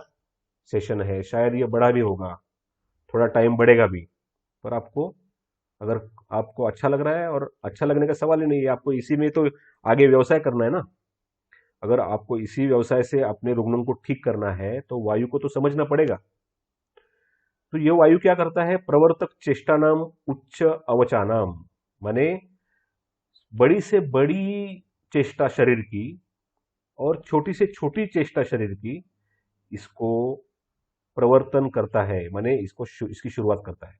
सेशन है। शायद ये बड़ा भी होगा, थोड़ा टाइम बढ़ेगा भी, पर आपको, अगर आपको अच्छा लग रहा है, और अच्छा लगने का सवाल ही नहीं है, आपको इसी में तो आगे व्यवसाय करना है ना। अगर आपको इसी व्यवसाय से अपने रुग्णों को ठीक करना है तो वायु को तो समझना पड़ेगा। तो ये वायु क्या करता है? प्रवर्तक चेष्टा नाम उच्च अवचानाम, माने बड़ी से बड़ी चेष्टा शरीर की और छोटी से छोटी चेष्टा शरीर की, इसको प्रवर्तन करता है, माने इसकी शुरुआत करता है।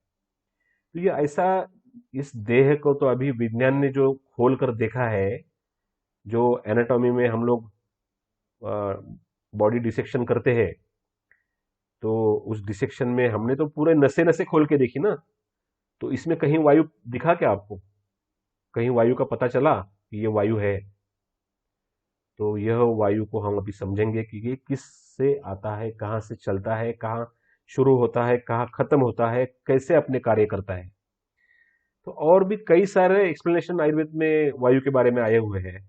तो ये ऐसा, इस देह को तो अभी विज्ञान ने जो खोल कर देखा है, जो एनाटॉमी में हम लोग बॉडी डिसेक्शन करते हैं, तो उस डिसेक्शन में हमने तो पूरे नसे नसे खोल के देखी ना। तो इसमें कहीं वायु दिखा क्या आपको? कहीं वायु का पता चला कि ये वायु है? तो यह वायु को हम अभी समझेंगे कि ये किस से आता है, कहाँ से चलता है, कहाँ शुरू होता है, कहाँ खत्म होता है, कैसे अपने कार्य करता है। तो और भी कई सारे एक्सप्लेनेशन आयुर्वेद में वायु के बारे में आए हुए हैं।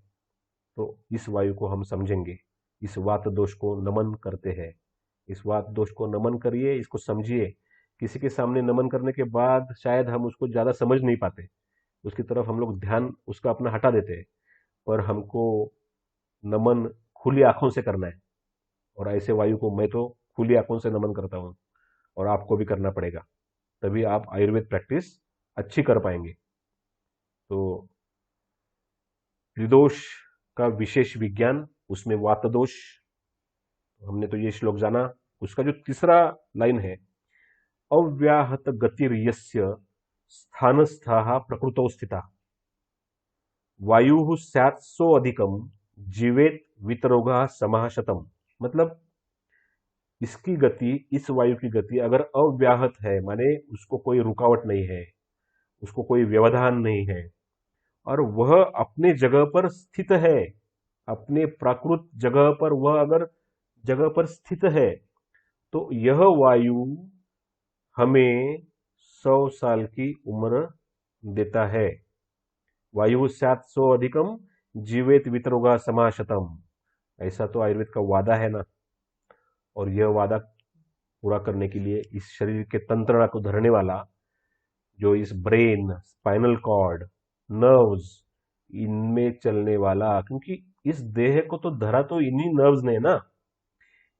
तो इस वायु को हम समझेंगे। इस वात दोष को नमन करते हैं। इस वात दोष को नमन करिए, इसको समझिए। किसी के सामने नमन करने के बाद शायद हम उसको ज्यादा समझ नहीं पाते, उसकी तरफ हम लोग ध्यान उसका अपना हटा देते हैं, पर हमको नमन खुली आंखों से करना है। और ऐसे वायु को मैं तो खुली आंखों से नमन करता हूं, और आपको भी करना पड़ेगा, तभी आप आयुर्वेद प्रैक्टिस अच्छी कर पाएंगे। तो त्रिदोष का विशेष विज्ञान, उसमें वात दोष, हमने तो ये श्लोक जाना। उसका जो तीसरा लाइन है, अव्याहत गतिर्यस्य स्थानस्थाः प्रकृतौ स्थिता वायु स्यात्सो अधिकम जीवेत वितरोगा समाह शतम। मतलब इसकी गति, इस वायु की गति अगर अव्याहत है, माने उसको कोई रुकावट नहीं है, उसको कोई व्यवधान नहीं है, और वह अपने जगह पर स्थित है, अपने प्राकृत जगह पर वह अगर जगह पर स्थित है, तो यह वायु हमें 100 साल की उम्र देता है। वायु स्यात् सो अधिकम जीवेत वितरोगा समाशतम, ऐसा तो आयुर्वेद का वादा है ना। और यह वादा पूरा करने के लिए इस शरीर के तंत्रणा को धरने वाला, जो इस ब्रेन, स्पाइनल कॉर्ड, नर्व्स, इनमें चलने वाला, क्योंकि इस देह को तो धरा तो इन्हीं नर्व्स ने ना,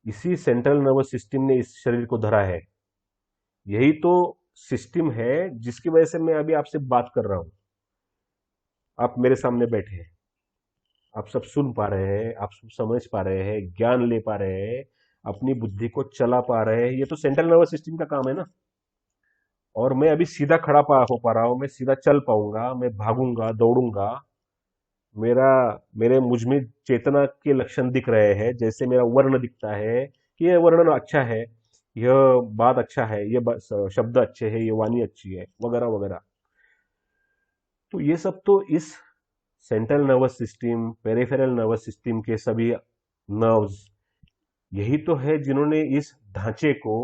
इसी सेंट्रल नर्वस सिस्टम ने इस शरीर को धरा है। यही तो सिस्टम है जिसकी वजह से मैं अभी आपसे बात कर रहा हूं। आप मेरे सामने बैठे हैं, आप सब सुन पा रहे हैं, आप सब समझ पा रहे हैं, ज्ञान ले पा रहे हैं, अपनी बुद्धि को चला पा रहे हैं, ये तो सेंट्रल नर्वस सिस्टम का काम है ना। और मैं अभी सीधा खड़ा हो पा रहा हूं, मैं सीधा चल पाऊंगा, मैं भागूंगा, दौड़ूंगा, मेरा मेरे मुझ में चेतना के लक्षण दिख रहे हैं, जैसे मेरा वर्ण दिखता है कि यह वर्ण अच्छा है, यह बात अच्छा है, ये शब्द अच्छे हैं, ये वाणी अच्छी है, वगैरह वगैरह। तो ये सब तो इस central nervous system, peripheral nervous system के सभी नर्व्स, यही तो है जिन्होंने इस ढांचे को,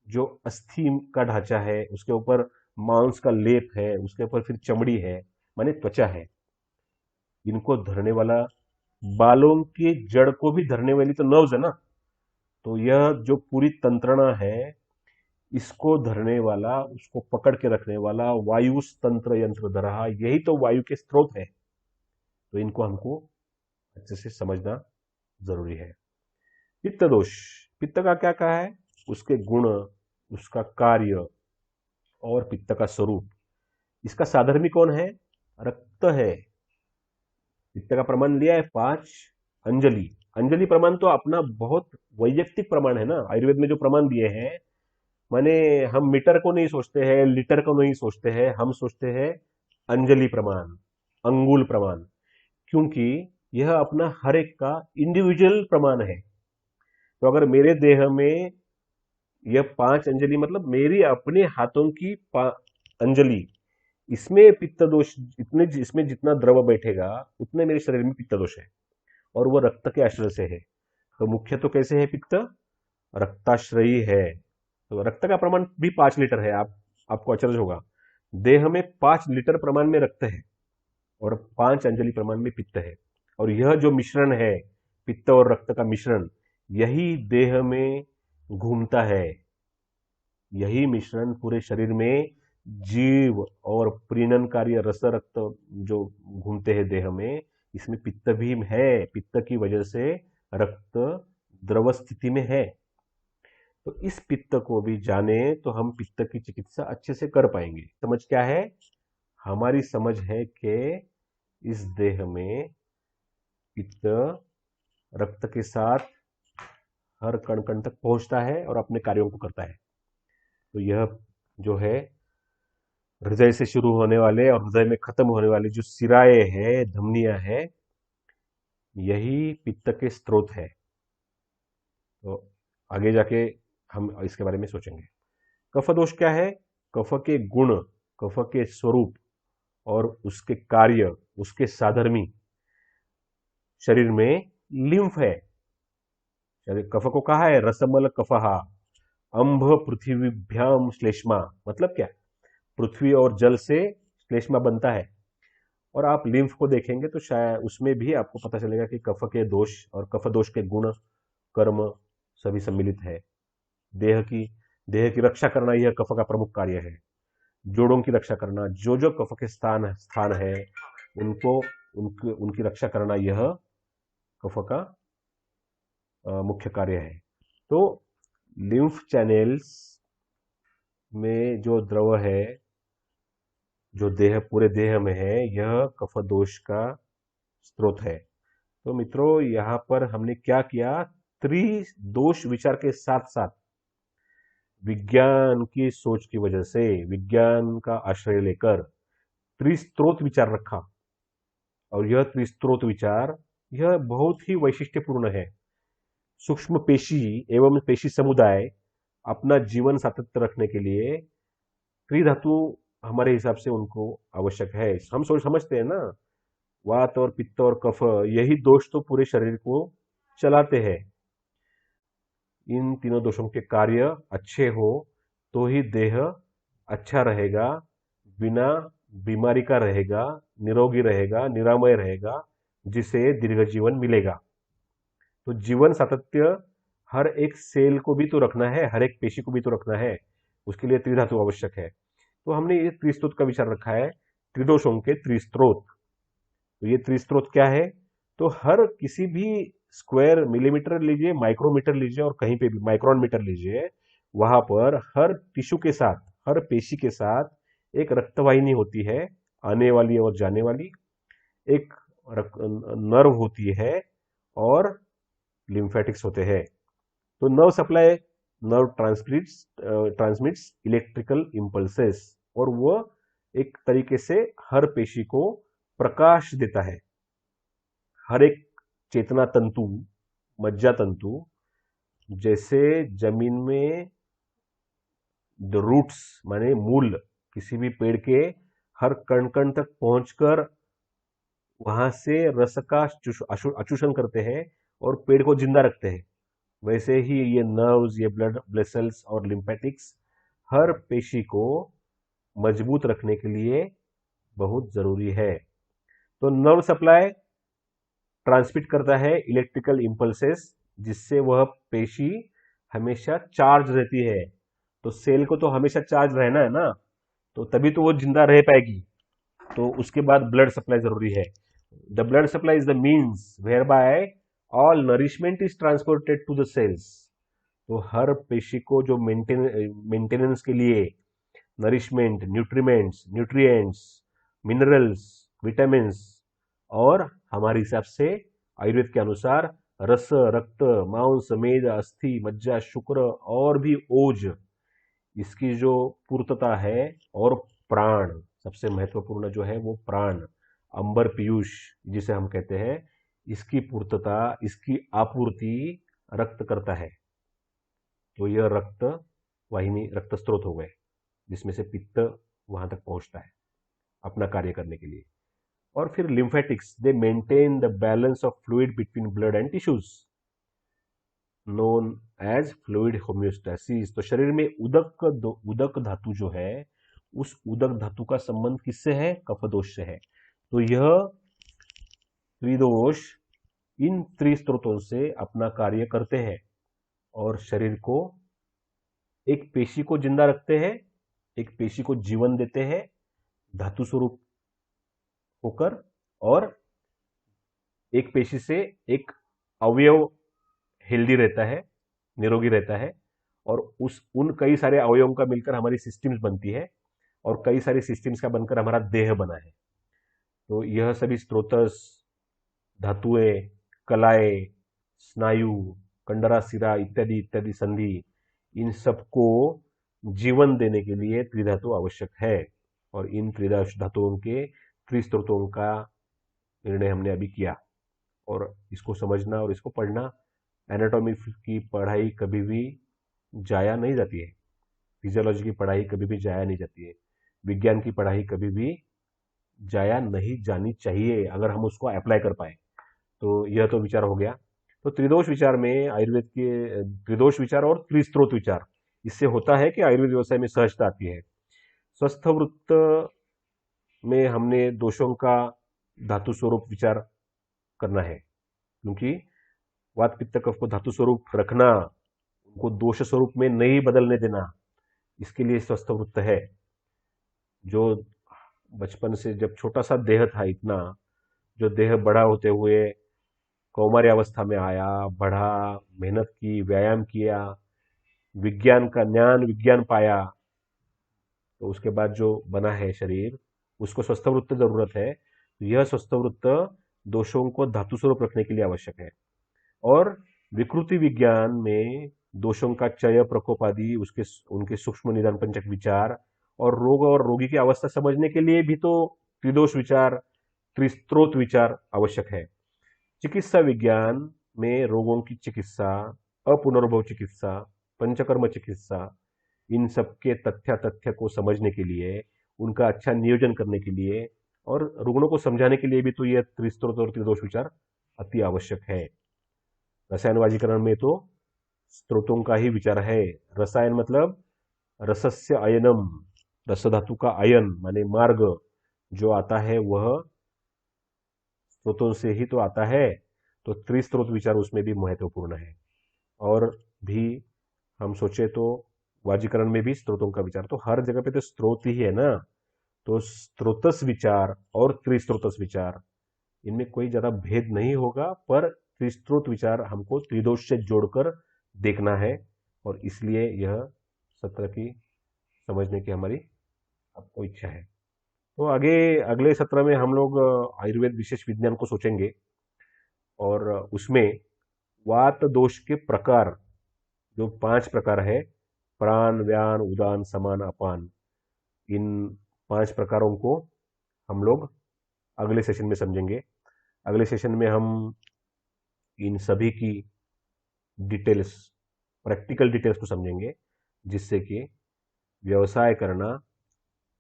जो अस्थि का ढांचा है, उसके ऊपर मांस का लेप है, उसके ऊपर फिर चमड़ी है, माने त्वचा है, इनको धरने वाला, बालों की जड़ को भी धरने वाली तो नर्व्स है ना। तो यह जो पूरी तंत्रणा है, इसको धरने वाला, उसको पकड़ के रखने वाला वायु तंत्र यंत्र धरा, यही तो वायु के स्रोत है। तो इनको हमको अच्छे से समझना जरूरी है। पित्त दोष, पित्त का क्या कहा है? उसके गुण, उसका कार्य और पित्त का स्वरूप। इसका साधर्मी कौन है? रक्त है। पित्त का प्रमाण लिया है 5 अंजलि। अंजलि प्रमाण तो अपना बहुत वैयक्तिक प्रमाण है ना। आयुर्वेद में जो प्रमाण दिए हैं, माने हम मीटर को नहीं सोचते हैं, लीटर को नहीं सोचते हैं, हम सोचते हैं अंजलि प्रमाण, अंगुल प्रमाण, क्योंकि यह अपना हर एक का इंडिविजुअल प्रमाण है। तो अगर मेरे देह में यह 5 अंजलि मतलब मेरी अपने हाथों की अंजलि, इसमें पित्त दोष, इतने इसमें जितना द्रव बैठेगा उतने मेरे शरीर में पित्त दोष है, और वह रक्त के आश्रय से है। तो मुख्य तो कैसे है पित्त? रक्ताश्रयी है। तो रक्त का प्रमाण भी 5 लीटर है। आपको अचरज होगा, देह में 5 लीटर प्रमाण में रक्त है और 5 अंजलि प्रमाण में पित्त है। और यह जो मिश्रण है, पित्त और रक्त का मिश्रण, यही देह में घूमता है। यही मिश्रण पूरे शरीर में जीव और प्रीणन कार्य रस रक्त जो घूमते हैं देह में, इसमें पित्त भी है। पित्त की वजह से रक्त द्रव स्थिति में है। तो इस पित्त को भी जाने तो हम पित्त की चिकित्सा अच्छे से कर पाएंगे। समझ क्या है? हमारी समझ है कि इस देह में पित्त रक्त के साथ हर कण कण तक पहुंचता है और अपने कार्यों को करता है। तो यह जो है हृदय से शुरू होने वाले और हृदय में खत्म होने वाली जो सिराएं है, धमनियां है, यही पित्त के स्रोत है। तो आगे जाके हम इसके बारे में सोचेंगे। कफ दोष क्या है? कफ के गुण, कफ के स्वरूप और उसके कार्य, उसके साधर्मी शरीर में लिम्फ है। कफ को कहा है रसमल कफहा अंभ पृथ्वीभ्याम श्लेष्मा। मतलब क्या? पृथ्वी और जल से श्लेष्मा बनता है। और आप लिम्फ को देखेंगे तो शायद उसमें भी आपको पता चलेगा कि कफ के दोष और कफ दोष के गुण, कर्म सभी सम्मिलित है। देह की रक्षा करना यह कफ का प्रमुख कार्य है। जोड़ों की रक्षा करना, जो जो कफ के स्थान है उनको उनकी रक्षा करना, यह कफ का मुख्य कार्य है। तो लिम्फ चैनल्स में जो द्रव है, जो पूरे देह में है, यह कफ दोष का स्रोत है। तो मित्रों, यहां पर हमने क्या किया? त्रिदोष विचार के साथ साथ विज्ञान की सोच की वजह से, विज्ञान का आश्रय लेकर त्रिस्त्रोत विचार रखा। और यह त्रिस्त्रोत विचार यह बहुत ही वैशिष्ट्यपूर्ण है। सूक्ष्म पेशी एवं पेशी समुदाय अपना जीवन सातत्य रखने के लिए त्रिधातु हमारे हिसाब से उनको आवश्यक है। हम समझते हैं ना, वात और पित्त और कफ, यही दोष तो पूरे शरीर को चलाते हैं। इन तीनों दोषों के कार्य अच्छे हो तो ही देह अच्छा रहेगा, बिना बीमारी का रहेगा, निरोगी रहेगा, निरामय रहेगा, जिसे दीर्घ जीवन मिलेगा। तो जीवन सातत्य हर एक सेल को भी तो रखना है, हर एक पेशी को भी तो रखना है, उसके लिए त्रिधातु आवश्यक है। तो हमने ये त्रिस्त्रोत का विचार रखा है, त्रिदोषों के त्रिस्त्रोत। तो ये त्रिस्त्रोत क्या है? तो हर किसी भी स्क्वायर मिलीमीटर लीजिए, माइक्रोमीटर लीजिए और कहीं पे भी माइक्रोन मीटर लीजिए, वहां पर हर टिश्यू के साथ, हर पेशी के साथ एक रक्तवाहिनी होती है, आने वाली और जाने वाली, एक नर्व होती है और लिम्फेटिक्स होते हैं। तो नर्व ट्रांसमिट्स इलेक्ट्रिकल इंपल्सेस, और वो एक तरीके से हर पेशी को प्रकाश देता है। हर एक चेतना तंतु, मज्जा तंतु, जैसे जमीन में रूट्स माने मूल किसी भी पेड़ के हर कण कण तक पहुंचकर वहां से रस का अचूषण करते हैं और पेड़ को जिंदा रखते हैं, वैसे ही ये नर्व्स, ये ब्लड वेसल्स और लिम्फेटिक्स हर पेशी को मजबूत रखने के लिए बहुत जरूरी है। तो नर्व सप्लाई ट्रांसमिट करता है इलेक्ट्रिकल इंपल्सेस, जिससे वह पेशी हमेशा चार्ज रहती है। तो सेल को तो हमेशा चार्ज रहना है ना, तो तभी तो वो जिंदा रह पाएगी। तो उसके बाद ब्लड सप्लाई जरूरी है। The blood supply is the means whereby all nourishment is transported to the cells. तो हर पेशी को जो मेंटेनेंस के लिए नरिशमेंट, न्यूट्रिएंट्स, मिनरल्स, विटामिन्स और हमारे हिसाब से आयुर्वेद के अनुसार रस, रक्त, मांस, मेद, अस्थि, मज्जा, शुक्र और भी ओज, इसकी जो पूर्तता है, और प्राण सबसे महत्वपूर्ण जो है वो प्राण, अंबर पीयूष जिसे हम कहते हैं, इसकी पूर्तता, इसकी आपूर्ति रक्त करता है। तो यह रक्त वाहिनी रक्त स्रोत हो गए, जिसमें से पित्त वहां तक पहुंचता है अपना कार्य करने के लिए। और फिर lymphatics, they maintain the balance of fluid between blood and tissues, known as fluid homeostasis. तो शरीर में उदक धातु जो है, उस उदक धातु का संबंध किससे है? कफ दोष से है। तो यह त्रिदोष इन त्रिस्त्रोतों से अपना कार्य करते हैं और शरीर को, एक पेशी को जिंदा रखते हैं, एक पेशी को जीवन देते हैं धातु स्वरूप होकर, और एक पेशी से एक अवयव हेल्दी रहता है, निरोगी रहता है, और उन कई सारे अवयवों का मिलकर हमारी सिस्टम्स बनती है, और कई सारी सिस्टम्स का बनकर हमारा देह बना है। तो यह सभी स्त्रोतस, धातुएं, कलाएं, स्नायु, कंडरा, सिरा इत्यादि इत्यादि संधि, इन सबको जीवन देने के लिए त्रिधातु आवश्यक है। और इन त्रिधातुओं के त्रिस्त्रोतों का निर्णय हमने अभी किया, और इसको समझना और इसको पढ़ना, एनाटॉमी की पढ़ाई कभी भी जाया नहीं जाती है, फिजियोलॉजी की पढ़ाई कभी भी जाया नहीं जाती है, विज्ञान की पढ़ाई कभी भी जाया नहीं जानी चाहिए अगर हम उसको अप्लाई कर पाए। तो यह तो विचार हो गया। तो त्रिदोष विचार में आयुर्वेद के त्रिदोष विचार और त्रिस्त्रोत विचार, इससे होता है कि आयुर्वेद व्यवसाय में सहजता आती है। स्वस्थ वृत्त में हमने दोषों का धातु स्वरूप विचार करना है, क्योंकि वात पित्त कफ को धातु स्वरूप रखना, उनको दोष स्वरूप में नहीं बदलने देना, इसके लिए स्वस्थ वृत्त है। जो बचपन से, जब छोटा सा देह था इतना, जो देह बड़ा होते हुए कौमार्य अवस्था में आया, बढ़ा, मेहनत की, व्यायाम किया, विज्ञान का ज्ञान, विज्ञान पाया, तो उसके बाद जो बना है शरीर, उसको स्वस्थ वृत्त जरूरत है। यह स्वस्थ वृत्त दोषों को धातु स्वरूप रखने के लिए आवश्यक है। और विकृति विज्ञान में दोषों का चय, प्रकोप आदि, उसके उनके सूक्ष्म निदान पंचक विचार, और रोग और रोगी की अवस्था समझने के लिए भी तो त्रिदोष विचार, त्रिस्त्रोत विचार आवश्यक है। चिकित्सा विज्ञान में रोगों की चिकित्सा, अपुनर्भव चिकित्सा, पंचकर्म चिकित्सा, इन सबके तथ्य को समझने के लिए, उनका अच्छा नियोजन करने के लिए, और रुग्णों को समझाने के लिए भी तो यह त्रिस्त्रोत और त्रिदोष विचार अति आवश्यक है। रसायन वाजीकरण में तो स्त्रोतों का ही विचार है। रसायन मतलब रसस्य अयनम, रस धातु का अयन माने मार्ग जो आता है वह स्त्रोतों से ही तो आता है। तो त्रिस्त्रोत विचार उसमें भी महत्वपूर्ण है। और भी हम सोचे तो वाजीकरण में भी स्त्रोतों का विचार, तो हर जगह पे तो स्त्रोत ही है ना। तो स्त्रोतस विचार और त्रिस्त्रोतस विचार, इनमें कोई ज्यादा भेद नहीं होगा, पर त्रिस्त्रोत विचार हमको त्रिदोष से जोड़कर देखना है, और इसलिए यह सत्र की समझने की हमारी आपको इच्छा है। तो आगे अगले सत्र में हम लोग आयुर्वेद विशेष विज्ञान को सोचेंगे, और उसमें वात दोष के प्रकार, जो 5 प्रकार है, प्राण, व्यान, उदान, समान, अपान, इन 5 प्रकारों को हम लोग अगले सेशन में समझेंगे। अगले सेशन में हम इन सभी की डिटेल्स, प्रैक्टिकल डिटेल्स को समझेंगे, जिससे कि व्यवसाय करना,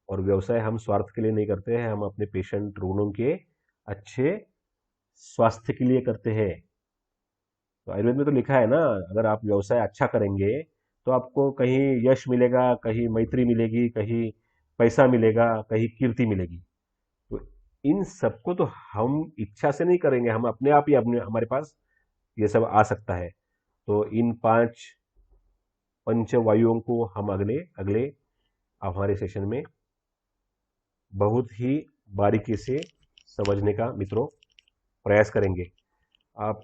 और व्यवसाय हम स्वार्थ के लिए नहीं करते हैं, हम अपने पेशेंट, रुग्णों के अच्छे स्वास्थ्य के लिए करते हैं। तो आयुर्वेद में तो लिखा है ना, अगर आप व्यवसाय अच्छा करेंगे तो आपको कहीं यश मिलेगा, कहीं मैत्री मिलेगी, कहीं पैसा मिलेगा, कहीं कीर्ति मिलेगी। तो इन सबको तो हम इच्छा से नहीं करेंगे, हम अपने आप ही हमारे पास ये सब आ सकता है। तो इन 5 पंचवायुओं को हम अगले अगले हमारे सेशन में बहुत ही बारीकी से समझने का मित्रों प्रयास करेंगे। आप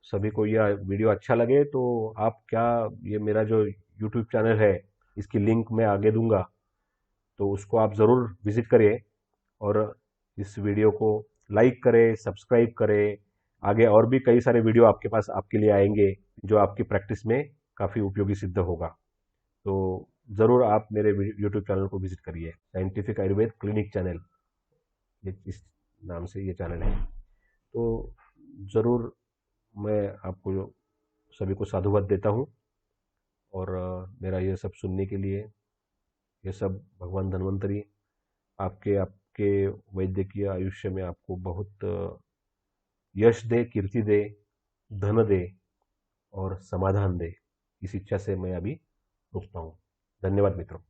सभी को यह वीडियो अच्छा लगे तो आप क्या, ये मेरा जो YouTube चैनल है, इसकी लिंक मैं आगे दूंगा, तो उसको आप ज़रूर विजिट करिए, और इस वीडियो को लाइक करें, सब्सक्राइब करें। आगे और भी कई सारे वीडियो आपके पास आपके लिए आएंगे, जो आपकी प्रैक्टिस में काफ़ी उपयोगी सिद्ध होगा। तो ज़रूर आप मेरे YouTube चैनल को विजिट करिए, साइंटिफिक आयुर्वेद क्लिनिक चैनल, इस नाम से ये चैनल है। तो ज़रूर मैं आपको सभी को साधुवाद देता हूँ, और मेरा ये सब सुनने के लिए, ये सब भगवान धन्वंतरी आपके आपके वैद्यकीय आयुष्य में आपको बहुत यश दे, कीर्ति दे, धन दे और समाधान दे। इस इच्छा से मैं अभी रुकता हूँ। धन्यवाद मित्रों।